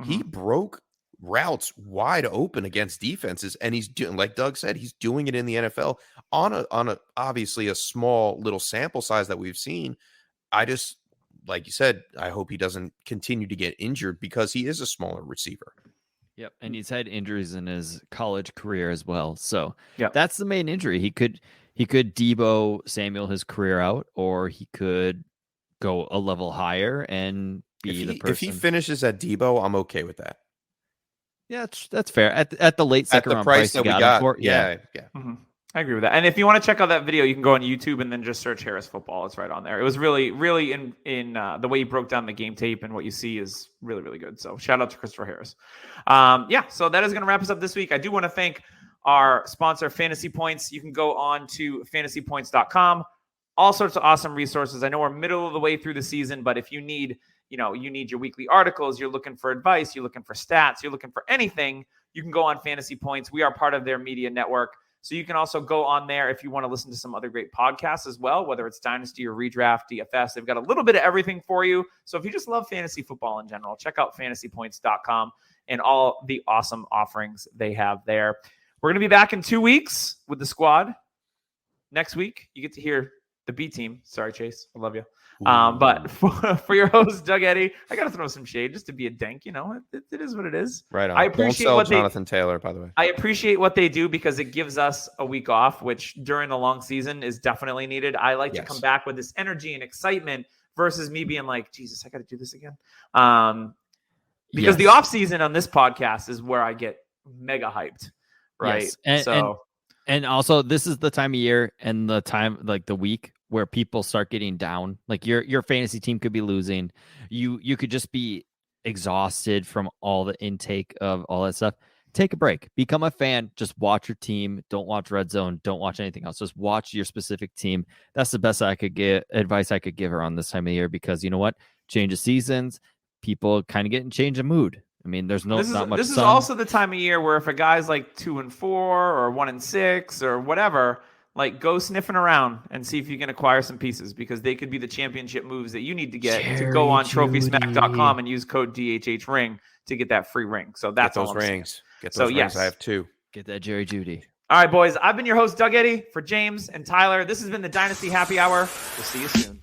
Mm-hmm. He broke routes wide open against defenses, and he's doing, like Doug said, he's doing it in the NFL on a obviously a small little sample size that we've seen. I just, like you said, I hope he doesn't continue to get injured, because he is a smaller receiver. Yep, and he's had injuries in his college career as well. So that's the main injury. He could Debo Samuel his career out, or he could go a level higher and be the person. If he finishes at Debo, I'm okay with that. Yeah, that's fair. At the late second round price that we got for, yeah. Mm-hmm. I agree with that. And if you want to check out that video, you can go on YouTube and then just search Harris football. It's right on there. It was really, really in the way he broke down the game tape, and what you see is really, really good. So shout out to Christopher Harris. So that is going to wrap us up this week. I do want to thank our sponsor, Fantasy Points. You can go on to fantasypoints.com. All sorts of awesome resources. I know we're middle of the way through the season, but if you need, you need your weekly articles, you're looking for advice, you're looking for stats, you're looking for anything, you can go on Fantasy Points. We are part of their media network. So you can also go on there if you want to listen to some other great podcasts as well, whether it's Dynasty or Redraft, DFS. They've got a little bit of everything for you. So if you just love fantasy football in general, check out fantasypoints.com and all the awesome offerings they have there. We're going to be back in 2 weeks with the squad. Next week, you get to hear the B team. Sorry, Chase. I love you. But for your host, Doug Eddy, I got to throw some shade just to be a dink. It is what it is. Right on. I appreciate Don't sell Jonathan Taylor, by the way. I appreciate what they do, because it gives us a week off, which during the long season is definitely needed. I like to come back with this energy and excitement versus me being like, Jesus, I got to do this again. Because the off season on this podcast is where I get mega hyped. Right. Yes. And also, this is the time of year and the time, like the week, where people start getting down. Like your fantasy team could be losing. You could just be exhausted from all the intake of all that stuff. Take a break. Become a fan. Just watch your team. Don't watch Red Zone. Don't watch anything else. Just watch your specific team. That's the best advice I could give around this time of year, because you know what? Change of seasons. People kind of get in change of mood. I mean, there's not much. This is also the time of year where if a guy's like 2-4 or 1-6 or whatever, like go sniffing around and see if you can acquire some pieces, because they could be the championship moves that you need to get to go on TrophySmack.com and use code DHHRing to get that free ring. So that's get those rings. Get those rings. I have 2. Get that Jerry Judy. All right, boys. I've been your host, Doug Eddy, for James and Tyler. This has been the Dynasty Happy Hour. We'll see you soon.